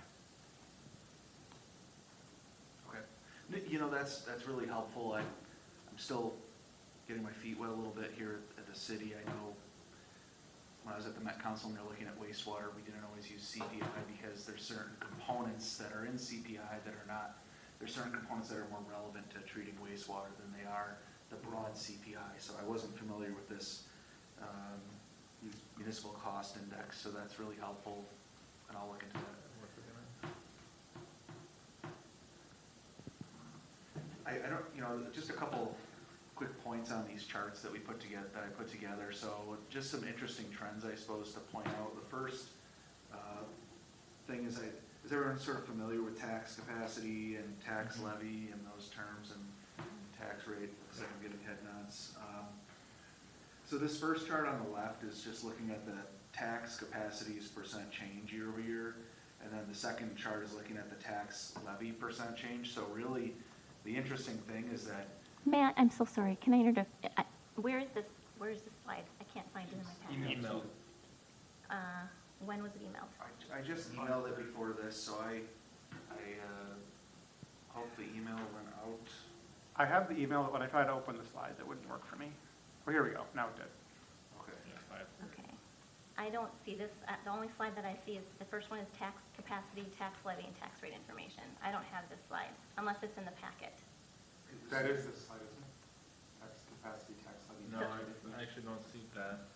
Okay. You know, that's really helpful. I'm still getting my feet wet a little bit here at the city. I know when I was at the Met Council and we were looking at wastewater, we didn't always use CPI because there's certain components that are in CPI that are not, there's certain components that are more relevant to treating wastewater than they are the broad CPI. So I wasn't familiar with this municipal cost index, so that's really helpful, and I'll look into that. I don't, you know, just a couple quick points on these charts that we put together, that I put together. So just some interesting trends, I suppose, to point out. The first thing is everyone sort of familiar with tax capacity and tax levy and those terms and tax rate? Looks like I'm getting head nods. So this first chart on the left is just looking at the tax capacities percent change year over year. And then the second chart is looking at the tax levy percent change. So really, the interesting thing is that Matt, I'm so sorry. Can I interrupt? Where is this slide? I can't find it in my packet. Email. When was it emailed? I just emailed it before this, so I hope the email went out. I have the email, but when I tried to open the slides, it wouldn't work for me. Oh, here we go. Now it did. Okay. Okay. I don't see this. The only slide that I see is, the first one is tax capacity, tax levy, and tax rate information. I don't have this slide, unless it's in the packet. That is the slide, isn't it? Tax capacity, tax levy. No, I actually don't see that.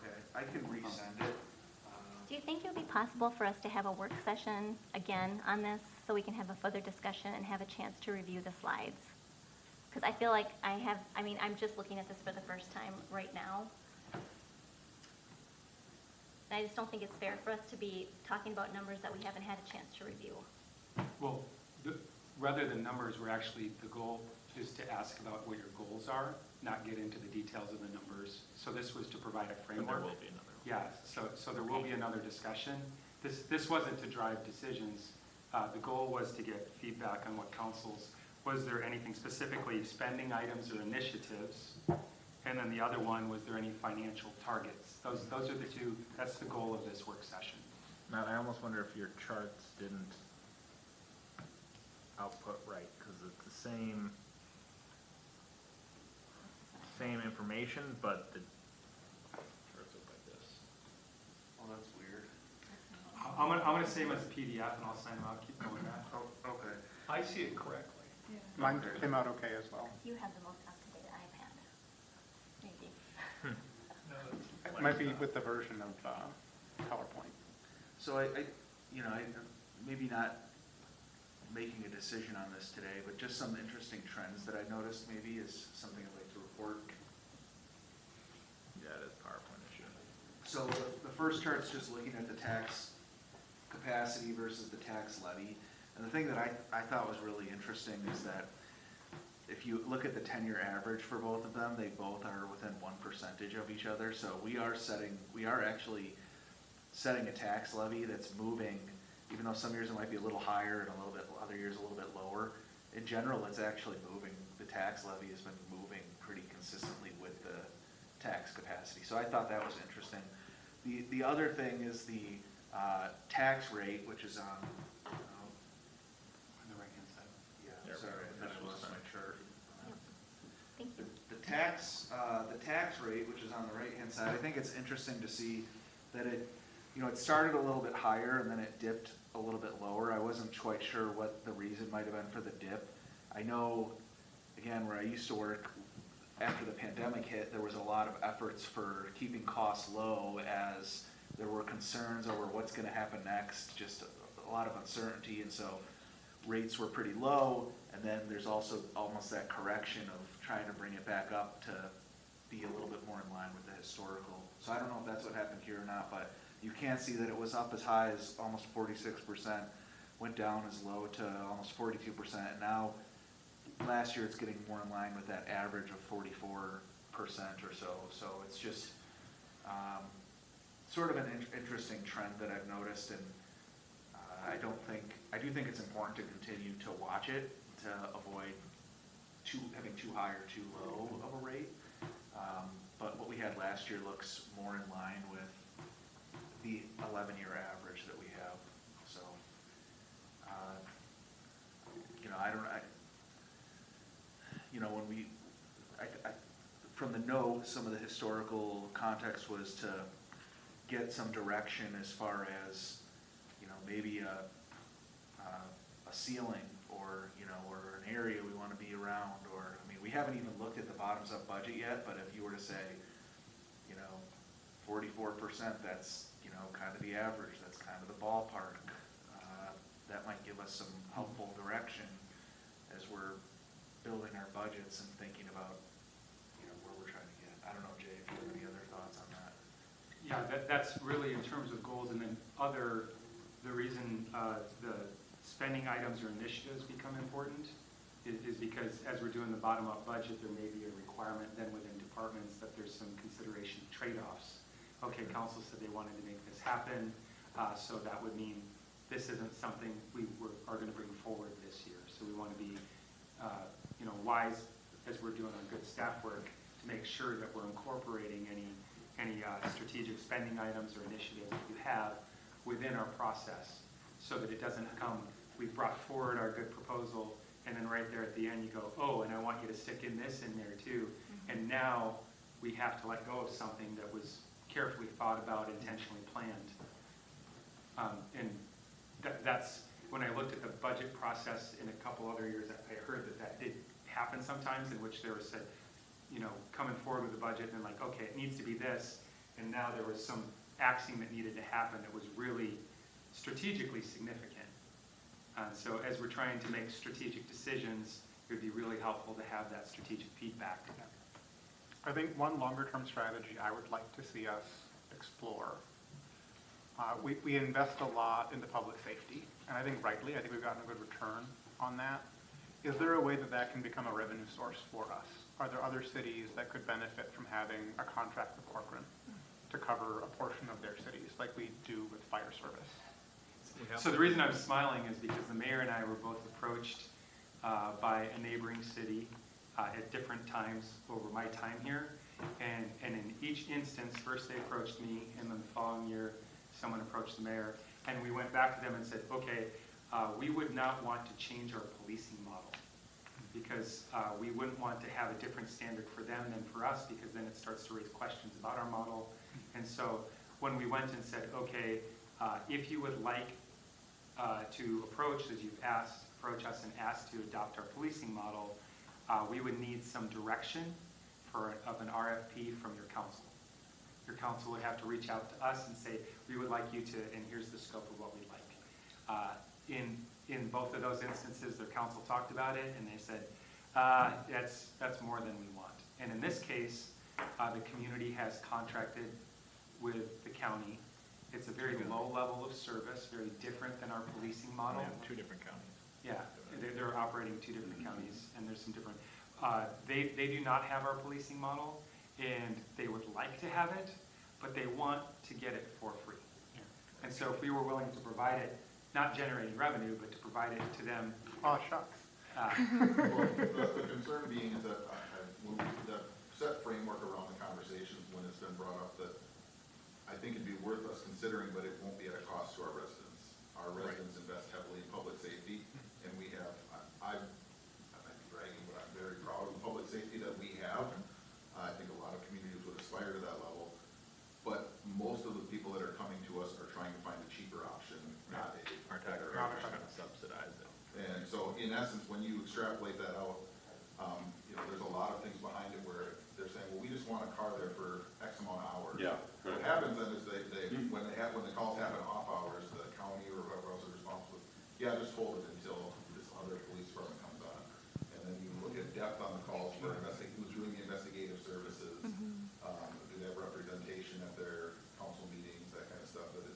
Okay, I can resend it. Do you think it would be possible for us to have a work session again on this, so we can have a further discussion and have a chance to review the slides? Because I feel like I'm just looking at this for the first time right now. And I just don't think it's fair for us to be talking about numbers that we haven't had a chance to review. Well, rather than numbers, the goal is to ask about what your goals are, not get into the details of the numbers. So this was to provide a But framework. there will be another. Yeah, so there will be another discussion. This wasn't to drive decisions. The goal was to get feedback on what councils, was there anything specifically spending items or initiatives? And then the other one, was there any financial targets? Those are the two, that's the goal of this work session. Matt, I almost wonder if your charts didn't output right, because it's the same information, but the charts look like this. Oh, that's weird. I'm gonna save them as a PDF and I'll send them out, keep going back. Oh, okay. I see it correctly. Mine came out okay as well. You have the most up-to-date iPad, maybe. It might be with the version of PowerPoint. So I maybe not making a decision on this today, but just some interesting trends that I noticed maybe is something I'd like to report. Yeah, it is PowerPoint issue. So the first chart's just looking at the tax capacity versus the tax levy. And the thing that I thought was really interesting is that if you look at the 10-year average for both of them, they both are within 1% of each other. So we are actually setting a tax levy that's moving, even though some years it might be a little higher and other years a little bit lower. In general, it's actually moving. The tax levy has been moving pretty consistently with the tax capacity. So I thought that was interesting. The other thing is the tax rate, which is on On the right-hand side. There we sorry, go. I thought I lost my chart. Thank you. The tax rate, which is on the right-hand side, I think it's interesting to see that it started a little bit higher and then it dipped a little bit lower. I wasn't quite sure what the reason might have been for the dip. I know, again, where I used to work, after the pandemic hit, there was a lot of efforts for keeping costs low as there were concerns over what's gonna happen next, just a lot of uncertainty, and so rates were pretty low, and then there's also almost that correction of trying to bring it back up to be a little bit more in line with the historical. So I don't know if that's what happened here or not, but you can see that it was up as high as almost 46%, went down as low to almost 42%, and now last year it's getting more in line with that average of 44% or so. So it's just sort of an interesting trend that I've noticed, and I do think it's important to continue to watch it to avoid having too high or too low of a rate. But what we had last year looks more in line with the 11-year average that we have. So, from the note, some of the historical context was to get some direction as far as, maybe a ceiling or, or an area we want to be around, or, we haven't even looked at the bottoms-up budget yet, but if you were to say, 44%, that's, kind of the average, that's kind of the ballpark. That might give us some helpful direction as we're building our budgets and thinking about, where we're trying to get. I don't know, Jay, if you have any other thoughts on that. Yeah, that's really in terms of goals, and then the reason the spending items or initiatives become important is because as we're doing the bottom-up budget, there may be a requirement then within departments that there's some consideration of trade-offs. Okay, council said they wanted to make this happen, so that would mean this isn't something we are going to bring forward this year. So we want to be, wise as we're doing our good staff work to make sure that we're incorporating any strategic spending items or initiatives that you have within our process, so that it doesn't come, we've brought forward our good proposal, and then right there at the end you go, oh, and I want you to stick in this in there too. And now we have to let go of something that was carefully thought about, intentionally planned. And that's, when I looked at the budget process in a couple other years, I heard that did happen sometimes, in which there was said, coming forward with the budget and like, okay, it needs to be this, and now there was some axing that needed to happen that was really strategically significant. So as we're trying to make strategic decisions, it would be really helpful to have that strategic feedback. I think one longer-term strategy I would like to see us explore, we invest a lot into public safety, and I think rightly, I think we've gotten a good return on that. Is there a way that can become a revenue source for us? Are there other cities that could benefit from having a contract with Corcoran to cover a portion of their cities, like we do with fire service? So the reason I'm smiling is because the mayor and I were both approached by a neighboring city at different times over my time here. And in each instance, first they approached me, and then the following year, someone approached the mayor. And we went back to them and said, okay, we would not want to change our policing model, because we wouldn't want to have a different standard for them than for us, because then it starts to raise questions about our model. And so when we went and said, okay, if you would like to approach, as you've approach us and asked to adopt our policing model, we would need some direction of an RFP from your council. Your council would have to reach out to us and say, we would like you to, and here's the scope of what we'd like. In both of those instances, their council talked about it, and they said, that's more than we want. And in this case, the community has contracted with the county. It's a very low level of service, very different than our policing model. We have two different counties. Yeah, they're operating two different counties, and there's some different, they do not have our policing model, and they would like to have it, but they want to get it for free. And so if we were willing to provide it, not generating revenue, but to provide it to them. Oh, shucks. Well, the concern being is that when the set framework around the conversations, when it's been brought up, that I think it'd be worth us considering, but it won't be at a cost to our residents. Our residents invest heavily in public safety, and we have, I might be bragging, but I'm very proud of the public safety that we have. I think a lot of communities would aspire to that level, but most of the people that are coming to us are trying to find a cheaper option, not a Our tax better dollars option. are going to subsidize it. And so in essence, when you extrapolate that out, depth on the calls for who's doing the investigative services, do they have representation at their council meetings, that kind of stuff. But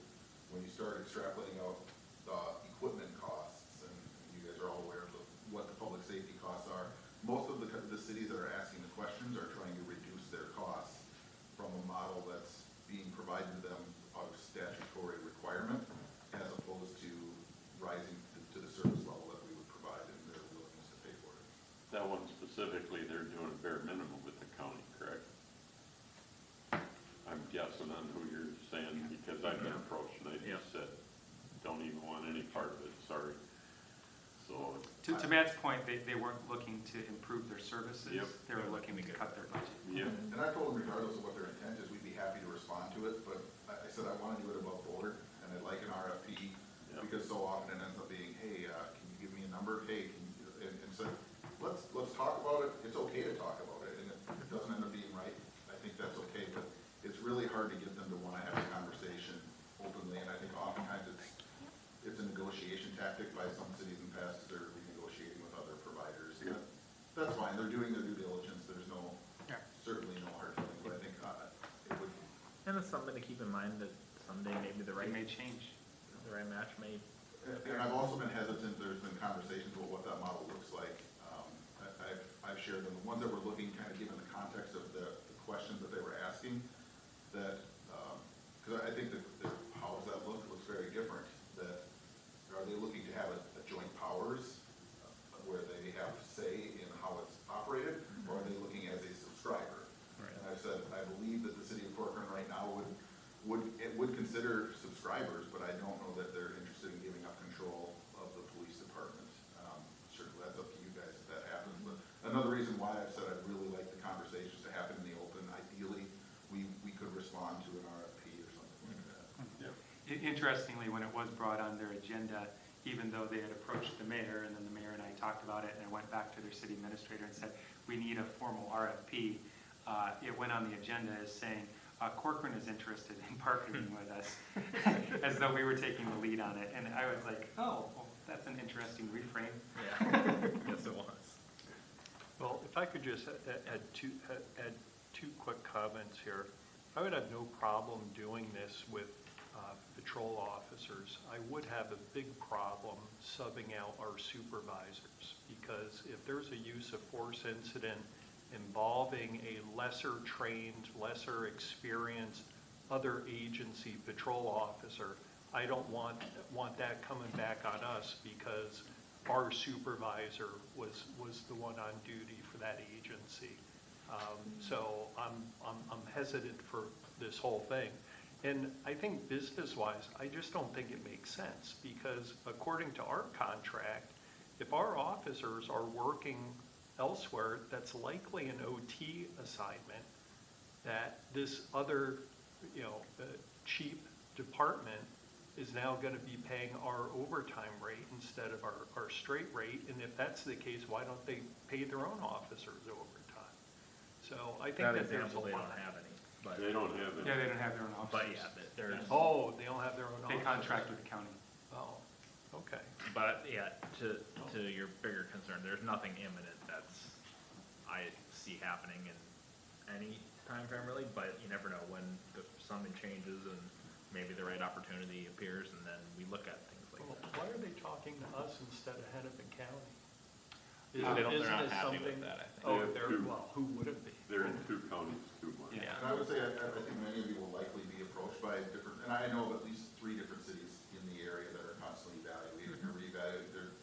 when you start extrapolating out the equipment costs, and you guys are all aware of what the public safety costs are, most of the cities that are asking the questions are trying to reduce their costs from a model that's being provided to them out of statutory requirement, as opposed to rising to the service level that we would provide and their willingness to pay for it. That one specifically, they're doing a bare minimum with the county, correct? I'm guessing on who you're saying, because I've been approached and they just said, don't even want any part of it, sorry. So. To Matt's point, they weren't looking to improve their services. Yep. They were looking to cut their budget. Yeah. And I told them regardless of what their intent is, we'd be happy to respond to it, but I said I want to do it above board, and I'd like an RFP, because so often it ends up being, hey, can you give me a number? Hey, can you, and so let's talk about it. It's okay to talk about it, and if it doesn't end up being right, I think that's okay, but it's really hard to get them to want to have a conversation openly, and I think oftentimes it's a negotiation tactic by some cities in the past. They're renegotiating with other providers. Yeah. That's fine. They're doing their due diligence. There's certainly no hard feelings, but I think it would. And it's something to keep in mind that someday maybe the right It may change. the right match may. And I've also been hesitant. There's been conversations about what that model looks like. I've shared them. The ones that were looking, kind of given the context of the questions that they were asking, that because I think that how does that look? It looks very different. That are they looking to have a joint powers where they have say in how it's operated, or are they looking as a subscriber? Right. And I've said I believe that the city of Corcoran right now would consider subscribers, but I don't know that they're interested in giving up control of the police department. Certainly that's up to you guys if that happens. But another reason why I've said I'd really like the conversations to happen in the open. Ideally, we could respond to an RFP or something like that. Interestingly, when it was brought on their agenda, even though they had approached the mayor, and then the mayor and I talked about it, and I went back to their city administrator and said, we need a formal RFP. It went on the agenda as saying, Corcoran is interested in partnering with us, as though we were taking the lead on it. And I was like, oh, well, that's an interesting reframe. Yeah. Yes, it was. Well, if I could just add two quick comments here. I would have no problem doing this with patrol officers. I would have a big problem subbing out our supervisors, because if there's a use of force incident involving a lesser trained, lesser experienced other agency patrol officer, I don't want that coming back on us because our supervisor was the one on duty for that agency. So I'm hesitant for this whole thing. And I think business-wise, I just don't think it makes sense, because according to our contract, if our officers are working elsewhere, that's likely an OT assignment, that this other, cheap department is now going to be paying our overtime rate instead of our straight rate. And if that's the case, why don't they pay their own officers overtime? So I think that there's a they lot. don't have any. But, They don't have it. Yeah, they don't have their own but officers. yeah, there's. Oh, they don't have their own They officers? contract with the county. Oh, okay. But yeah, to your bigger concern, there's nothing imminent I see happening in any time frame really, but you never know when something changes and maybe the right opportunity appears, and then we look at things like Well, that. why are they talking to us instead of Hennepin County? They're not Isn't this happy with something- that, I think. Oh, They have two. well, who wouldn't be? They're in two counties too much. Yeah. And I would say, I think many of you will likely be approached by different, and I know of at least 3 different cities in the area that are constantly evaluating or reevaluating.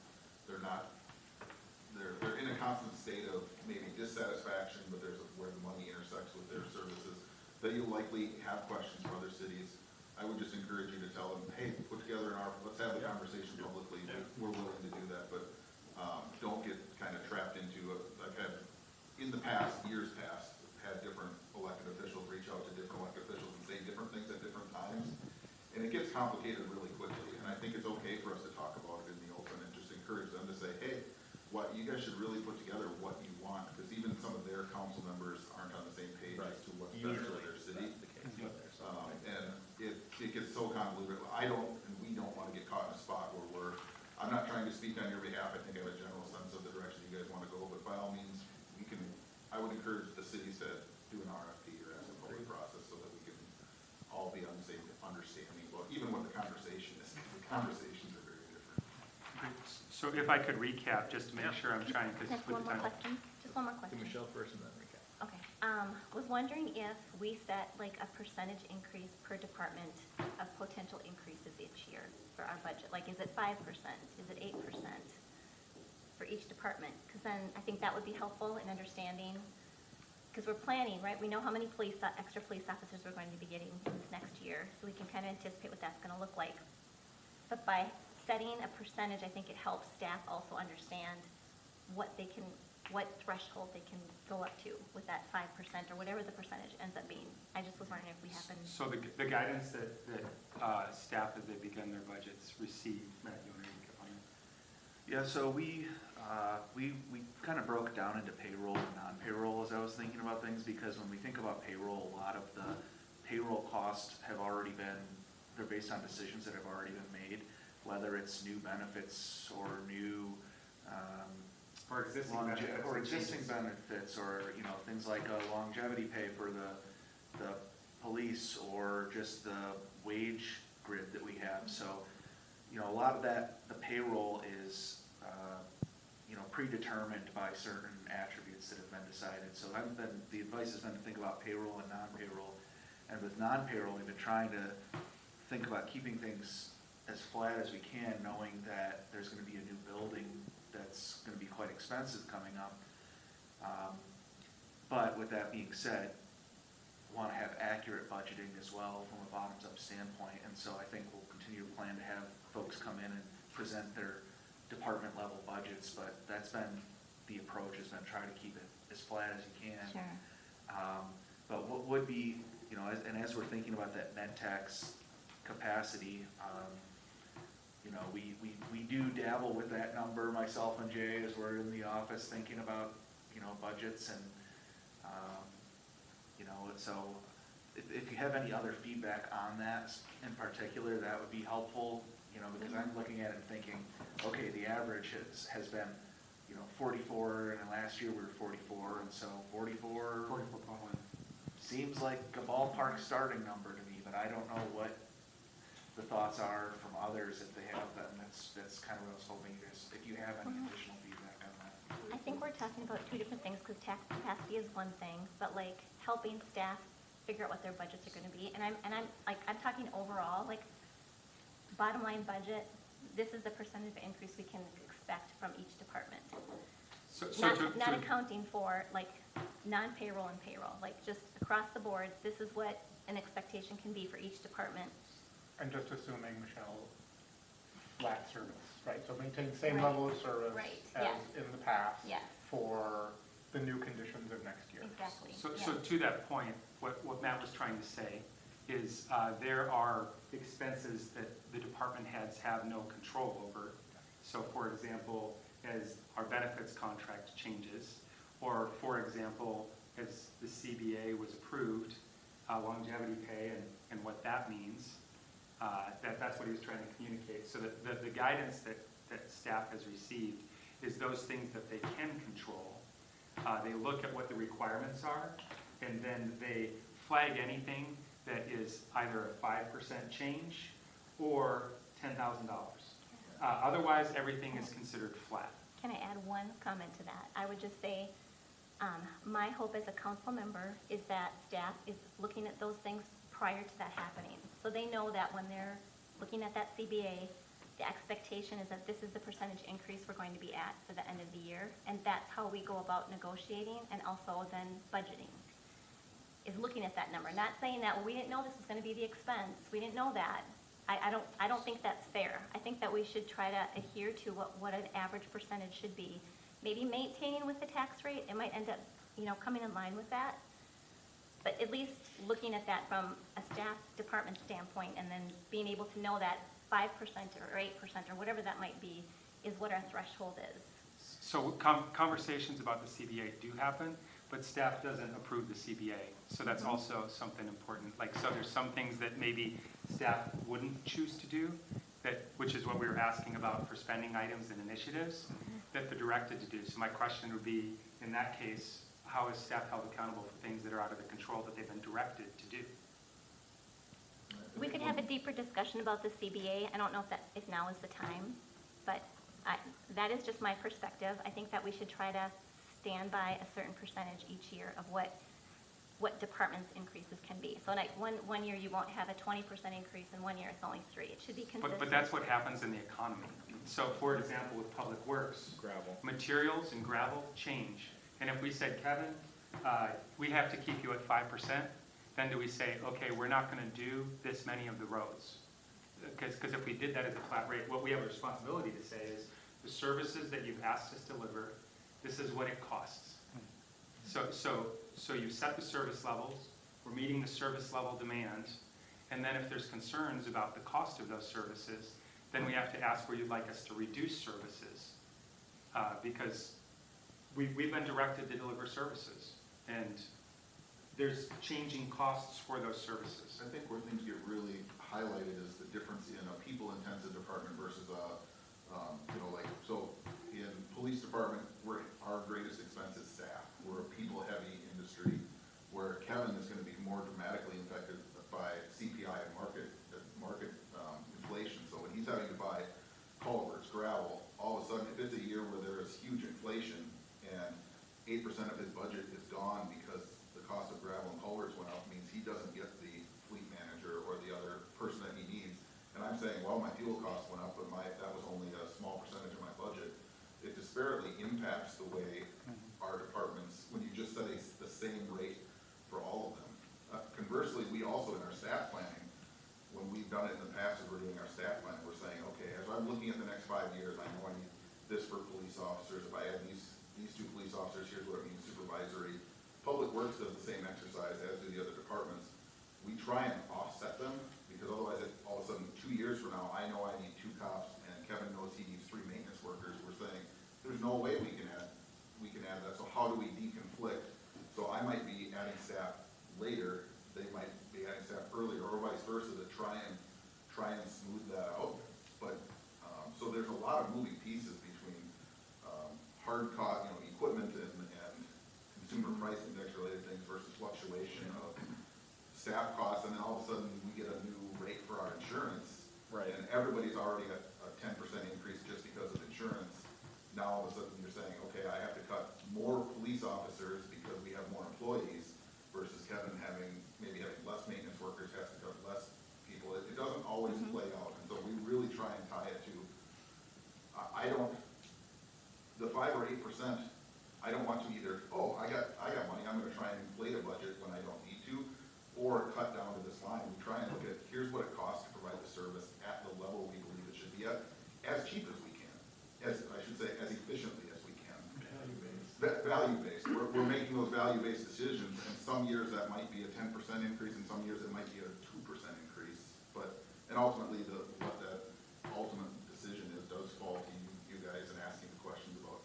They're in a constant state of maybe dissatisfaction, but where the money intersects with their services, that you'll likely have questions from other cities. I would just encourage you to tell them, hey, put together let's have the conversation publicly. We're willing to do that, but don't get kind of trapped into I've had, in the past, years past, had different elected officials reach out to different elected officials and say different things at different times. And it gets complicated really quickly. And I think it's okay for us to talk about it in the open and just encourage them to say, hey, you guys should really put together what you want, because even some of their council members aren't on the same page as to what's best for their city. That's the case, but there's something. And it gets so convoluted. We don't want to get caught in a spot where I'm not trying to speak on your behalf. I think I have a general sense of the direction you guys want to go, but by all means, city said, do an RFP or ask a public process so that we can all be on the same understanding, well, even what the conversation is, because the conversations are very different. So if I could recap, just to make sure I'm trying, because Just with one the more time. question, just one more Do question. Michelle first and then recap. Okay, was wondering if we set like a percentage increase per department of potential increases each year for our budget? Like, is it 5%? Is it 8% for each department? Because then I think that would be helpful in understanding, because we're planning, right? We know how many extra police officers we're going to be getting this next year, so we can kind of anticipate what that's going to look like. But by setting a percentage, I think it helps staff also understand what threshold they can go up to with that 5% or whatever the percentage ends up being. I just was wondering if we happen. So the guidance that staff, as they begin their budgets, receive, Matt, you want to recap on that? Yeah, so we kind of broke it down into payroll and non-payroll as I was thinking about things, because when we think about payroll, a lot of the payroll costs have already been, they're based on decisions that have already been made, whether it's new benefits or new, Or existing benefits. or existing benefits, or, you know, things like longevity pay for the police, or just the wage grid that we have. So, you know, a lot of that, the payroll is, you know, predetermined by certain attributes that have been decided. So the advice has been to think about payroll and non-payroll. And with non-payroll, we've been trying to think about keeping things as flat as we can, knowing that there's going to be a new building that's going to be quite expensive coming up. But with that being said, we want to have accurate budgeting as well from a bottoms-up standpoint. And so I think we'll continue to plan to have folks come in and present their department level budgets, but that's been the approach, has been try to keep it as flat as you can. Sure. But what would be, you know, as we're thinking about that med tax capacity, you know, we do dabble with that number, myself and Jay, as we're in the office thinking about, you know, budgets, and, you know, so if you have any other feedback on that in particular, that would be helpful, you know, because I'm looking at it and thinking, okay, the average has been, you know, 44, and then last year we were 44, and so 44 seems like a ballpark starting number to me, but I don't know what the thoughts are from others if they have them. That's kind of what I was hoping you guys, if you have any additional feedback on that. I think we're talking about two different things, because tax capacity is one thing, but like helping staff figure out what their budgets are going to be. And I'm talking overall, like bottom line budget. This is the percentage of increase we can expect from each department. Not accounting for like non-payroll and payroll, like just across the board. This is what an expectation can be for each department. And just assuming, Michelle, flat service, right? So maintain the same Right. level of service Right. as Yes. in the past Yes. for the new conditions of next year. Exactly. So yes. to that point, what Matt was trying to say is there are expenses that the department heads have no control over. So for example, as our benefits contract changes, or for example, as the CBA was approved, longevity pay and what that means, that's what he was trying to communicate. So that the guidance that staff has received is those things that they can control. They look at what the requirements are, and then they flag anything that is either a 5% change or $10,000. Otherwise, everything is considered flat. Can I add one comment to that? I would just say, my hope as a council member is that staff is looking at those things prior to that happening. So they know that when they're looking at that CBA, the expectation is that this is the percentage increase we're going to be at for the end of the year. And that's how we go about negotiating and also then budgeting, is looking at that number. Not saying that, well, we didn't know this was going to be the expense. We didn't know that. I don't think that's fair. I think that we should try to adhere to what an average percentage should be. Maybe maintaining with the tax rate, it might end up, you know, coming in line with that. But at least looking at that from a staff department standpoint, and then being able to know that 5% or 8% or whatever that might be is what our threshold is. So conversations about the CBA do happen, but staff doesn't approve the CBA. So that's also something important. Like, so there's some things that maybe staff wouldn't choose to do, which is what we were asking about for spending items and initiatives, that they're directed to do. So my question would be, in that case, how is staff held accountable for things that are out of the control that they've been directed to do? We could have a deeper discussion about the CBA. I don't know if now is the time, but that is just my perspective. I think that we should try to stand by a certain percentage each year of what departments' increases can be. So like one year you won't have a 20% increase, and 1 year it's only 3. It should be consistent. But that's what happens in the economy. So for example, with Public Works, Gravel. materials and gravel change. And if we said, Kevin, we have to keep you at 5%, then do we say, okay, we're not going to do this many of the roads? Because if we did that as a flat rate, what we have a responsibility to say is, the services that you've asked us to deliver, this is what it costs. So you set the service levels, we're meeting the service level demands, and then if there's concerns about the cost of those services, then we have to ask where you'd like us to reduce services. Because we've been directed to deliver services, and there's changing costs for those services. I think where things get really highlighted is the difference in a people-intensive department versus a, so in police department, our greatest expense is staff. We're a people-heavy industry, where Kevin is going to be more dramatically affected by CPI and market inflation. So when he's having to buy culverts, gravel, all of a sudden, if it's a year where there is huge inflation and 8% of his budget is gone because the cost of gravel and culverts went up, means he doesn't get the fleet manager or the other person that he needs. And I'm saying, well, my fuel costs went up, but that was only a small percentage of my budget. It disparately impacts the way our departments, when you just set the same rate for all of them. Conversely, we also, in our staff planning, when we've done it in the past, as we're doing our staff planning, we're saying, okay, as I'm looking at the next 5 years, I know I need this for police officers. If I add these 2 police officers, here's what it means supervisory. Public Works does the same exercise, as do the other departments. We try and offset them, because otherwise, all of a sudden, 2 years from now, I know I need 2 cops, and Kevin knows he needs 3 maintenance workers. We're saying, there's no way we can add that, so how do we deconflict? So I might be adding staff later, they might be adding staff earlier, or vice versa, to try and smooth that out. But, so there's a lot of moving pieces between hard cost, equipment and consumer price index related things versus fluctuation of staff costs, and then all of a sudden we get a new rate for our insurance. Right. And everybody's already at a 10% increase just because of insurance. Now all of a sudden you're saying, okay, I have to cut more police officers because we have more employees, versus Kevin maybe having less maintenance workers, has to cut less people. It doesn't always play out, and so we really try and tie it to, the 5 or 8%, I don't want to either, oh, I got money, I'm gonna try and inflate a budget when I don't need to, or cut down to this line. We try and look at, here's what it costs to provide the service at the level we believe it should be at, as cheap as we can, as efficiently as we can. Value-based. We're making those value-based decisions, and some years that might be a 10% increase, and some years it might be a 2% increase. And ultimately, what that ultimate decision is does fall to you guys, and asking the questions about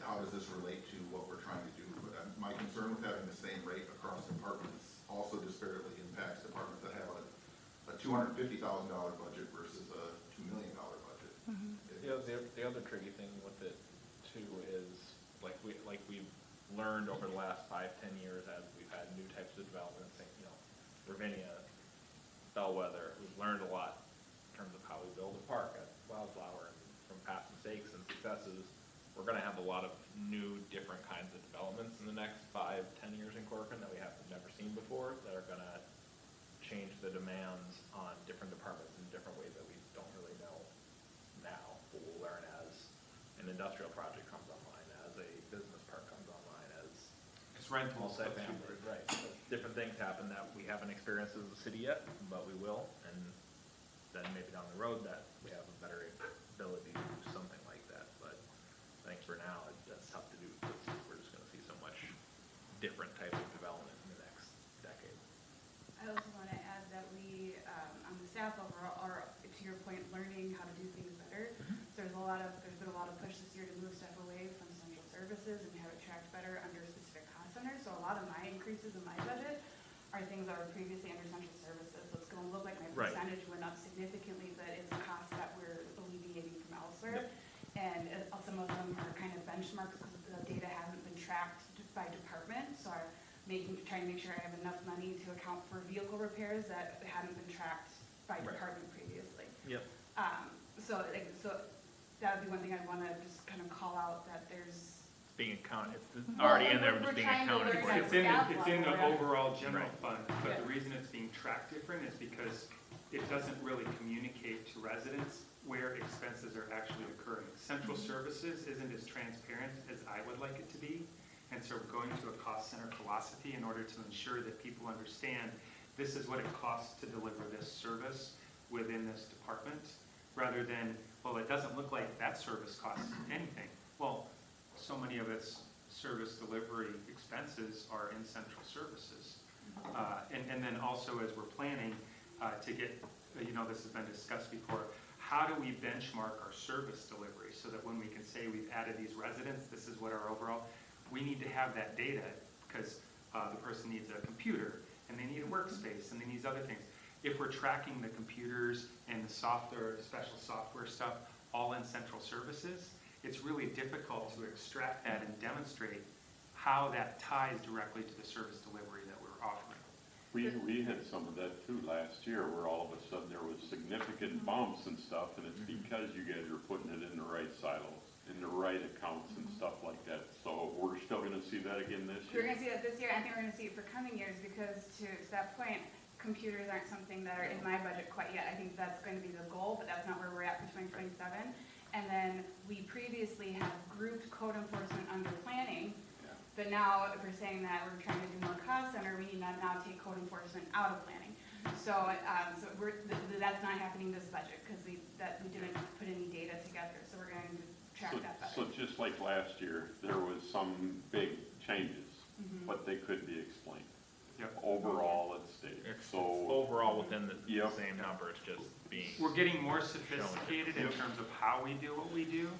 how does this relate to what we're trying to do. But my concern with having the same rate across departments also disparately impacts departments that have a $250,000 budget versus a $2 million budget. The other tricky thing with it too is, like we've learned over the last 5-10 years, as we've had new types of developments, Ravinia, Bellwether, we've learned a lot in terms of how we build a park at Wildflower, and from past mistakes and successes, we're gonna have a lot of new, different kinds of developments in the next 5-10 years in Corcoran that we have never seen before, that are gonna change the demands on different departments in different ways that we don't really know now. But we'll learn as an industrial project comes online, as a business park comes online, as rental multi-family, right. So different things happen that we haven't experienced as a city yet, but we will, and then maybe down the road that we have a better ability to do something like that. But I think for now, that's tough to do, because we're just gonna see so much different types of development in the next decade. I also want to add that we, on the staff overall, are, to your point, learning how to do things better. So there's been a lot of push this year to move stuff away from central services and have it tracked better under specific cost centers. So a lot of my increases in my budget are things that were previously under central services. So it's going to look like my percentage went up significantly, but it's costs that we're alleviating from elsewhere. And some of them are kind of benchmarks because the data hasn't been tracked by department, so trying to make sure I have enough money to account for vehicle repairs that hadn't been tracked by Right. department previously. Yep. So that would be one thing I'd wanna just kind of call out, that there's. It's being accounted, it's already in there, we're just being trying to accounted look for. at It's in, staff it's in the level, yeah. overall general Right. fund, but Yeah. the reason it's being tracked different is because it doesn't really communicate to residents where expenses are actually occurring. Central services isn't as transparent as I would like it to be, and so we're going to a cost center philosophy in order to ensure that people understand this is what it costs to deliver this service within this department, rather than, well, it doesn't look like that service costs anything. Well, so many of its service delivery expenses are in central services. And then also, as we're planning to get, this has been discussed before, how do we benchmark our service delivery so that when we can say we've added these residents, this is what our overall, we need to have that data, because the person needs a computer, and they need a workspace, and they need other things. If we're tracking the computers and the software, the special software stuff, all in central services, it's really difficult to extract that and demonstrate how that ties directly to the service delivery that we're offering. We had some of that too last year, where all of a sudden there was significant bumps and stuff, and it's because you guys are putting it in the right silos, in the right accounts and stuff like that. So we're still gonna see that again this We're year? gonna see that this year, I think we're gonna see it for coming years, because to that point, computers aren't something that are in my budget quite yet. I think that's going to be the goal, but that's not where we're at for 2027. And then we previously have grouped code enforcement under planning, but now if we're saying that we're trying to do more cost center, we need to now take code enforcement out of planning. So, that's not happening this budget, because we didn't put any data together, so we're going to track that better. So just like last year, there was some big changes, but they could be explained. Yep. Overall, it stayed. It's So, overall within the Yep. same number, it's just being. We're getting more sophisticated in Yep. terms of how we do what we do,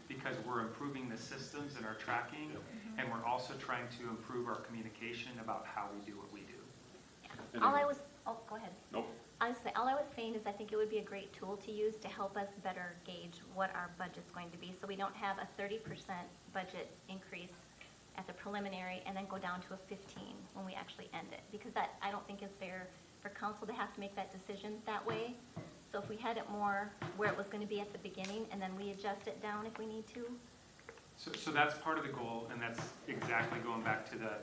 because we're improving the systems and our tracking, and we're also trying to improve our communication about how we do what we do. Go ahead. nope, Honestly, all I was saying is I think it would be a great tool to use to help us better gauge what our budget's going to be, so we don't have a 30% budget increase at the preliminary and then go down to a 15 when we actually end it, because that, I don't think is fair for council to have to make that decision that way. So if we had it more where it was going to be at the beginning, and then we adjust it down if we need to. So that's part of the goal, and that's exactly going back to the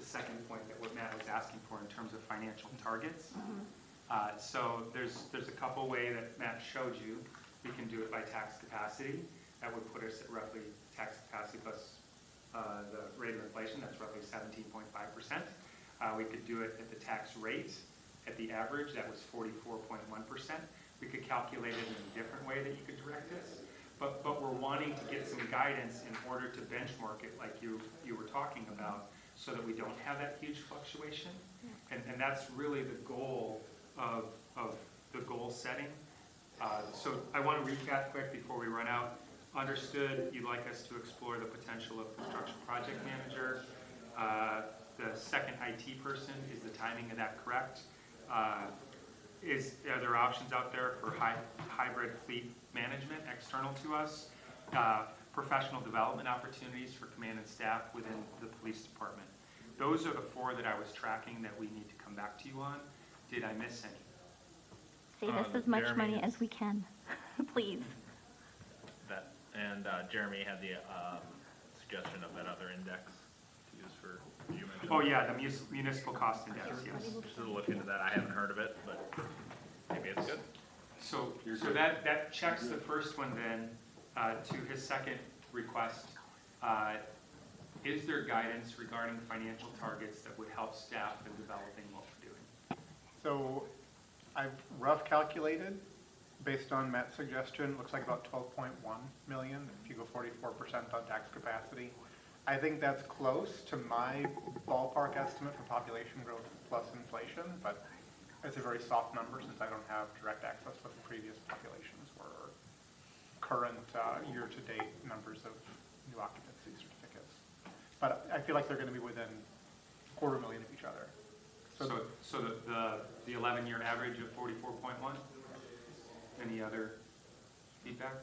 second point that what Matt was asking for in terms of financial targets. So there's a couple way that Matt showed you. We can do it by tax capacity. That would put us at roughly tax capacity plus the rate of inflation, that's roughly 17.5%. We could do it at the tax rate, at the average, that was 44.1%. We could calculate it in a different way that you could direct us. But we're wanting to get some guidance in order to benchmark it like you were talking about, so that we don't have that huge fluctuation. And that's really the goal of the goal setting. So I want to recap quick before we run out. Understood, you'd like us to explore the potential of construction project manager. The second IT person, is the timing of that correct? Are there options out there for hybrid fleet management external to us? Professional development opportunities for command and staff within the police department. Those are the four that I was tracking that we need to come back to you on. Did I miss any? Save us as much Jeremy money has- as we can, please. And Jeremy had the suggestion of that other index to use for, you mentioned. Oh, yeah, the municipal cost index, yes. Just to look into that, I haven't heard of it, but maybe it's good. So that checks the first one then, to his second request. Is there guidance regarding financial targets that would help staff in developing what we're doing? So I've rough calculated, based on Matt's suggestion, it looks like about 12.1 million if you go 44% on tax capacity. I think that's close to my ballpark estimate for population growth plus inflation, but it's a very soft number since I don't have direct access to what the previous populations were, current year-to-date numbers of new occupancy certificates. But I feel like they're going to be within $250,000 of each other. So the 11-year average of 44.1? Any other feedback?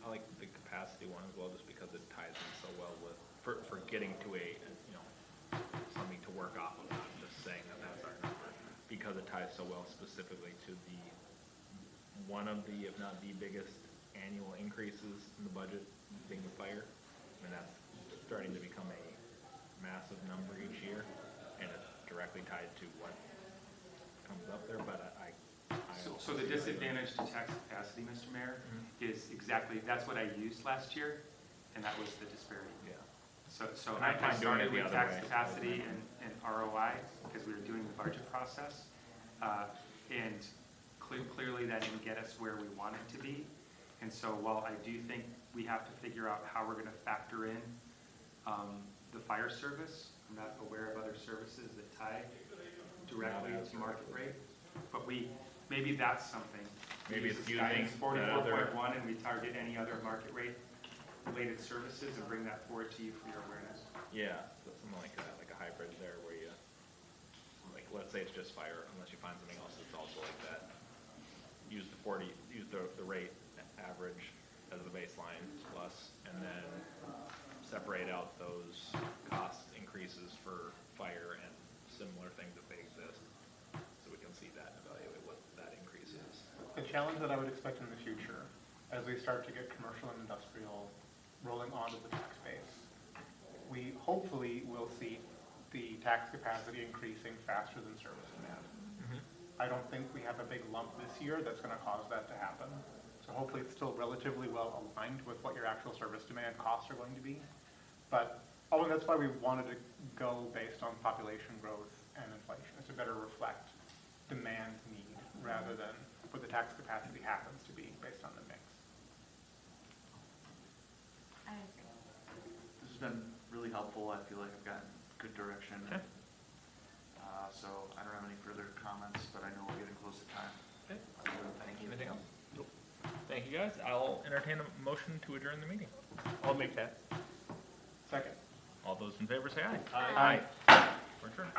I like the capacity one as well, just because it ties in so well with for getting to a, something to work off of, not just saying that that's our number, because it ties so well specifically to one of the, if not the biggest annual increases in the budget, being the fire. I mean, that's starting to become a massive number each year, and it's directly tied to what comes up there, but So the disadvantage to tax capacity, Mr. Mayor, is exactly, that's what I used last year, and that was the disparity. Yeah. So And I'm I fine doing it started the with other tax way. capacity and ROI, because we were doing the budget process. And clearly that didn't get us where we wanted to be. And so while I do think we have to figure out how we're gonna factor in the fire service, I'm not aware of other services that tie directly to market rate, but maybe that's something. We Maybe use it's this using guidance that other- 44.1 and we target any other market rate related services and bring that forward to you for your awareness. Yeah, so something like that, like a hybrid there where you, like, let's say it's just fire, unless you find something else that's also like that. Use the rate average as the baseline plus, and then separate out those cost increases for fire and similar things if they exist, so we can see that and evaluate what that increase is. The challenge that I would expect in the future, as we start to get commercial and industrial rolling onto the tax base, we hopefully will see the tax capacity increasing faster than service demand. I don't think we have a big lump this year that's going to cause that to happen. So hopefully it's still relatively well aligned with what your actual service demand costs are going to be. But that's why we wanted to go based on population growth and inflation, is to better reflect demand need rather than what the tax capacity happens to be based on the mix. I agree. This has been really helpful. I feel like I've gotten good direction. Okay. So I don't have any further comments, but I know we're getting close to time. Okay. Thank you. Anything else? Nope. Thank you, guys. I'll entertain a motion to adjourn the meeting. I'll make that. Second. All those in favor say aye. Aye. We're adjourned.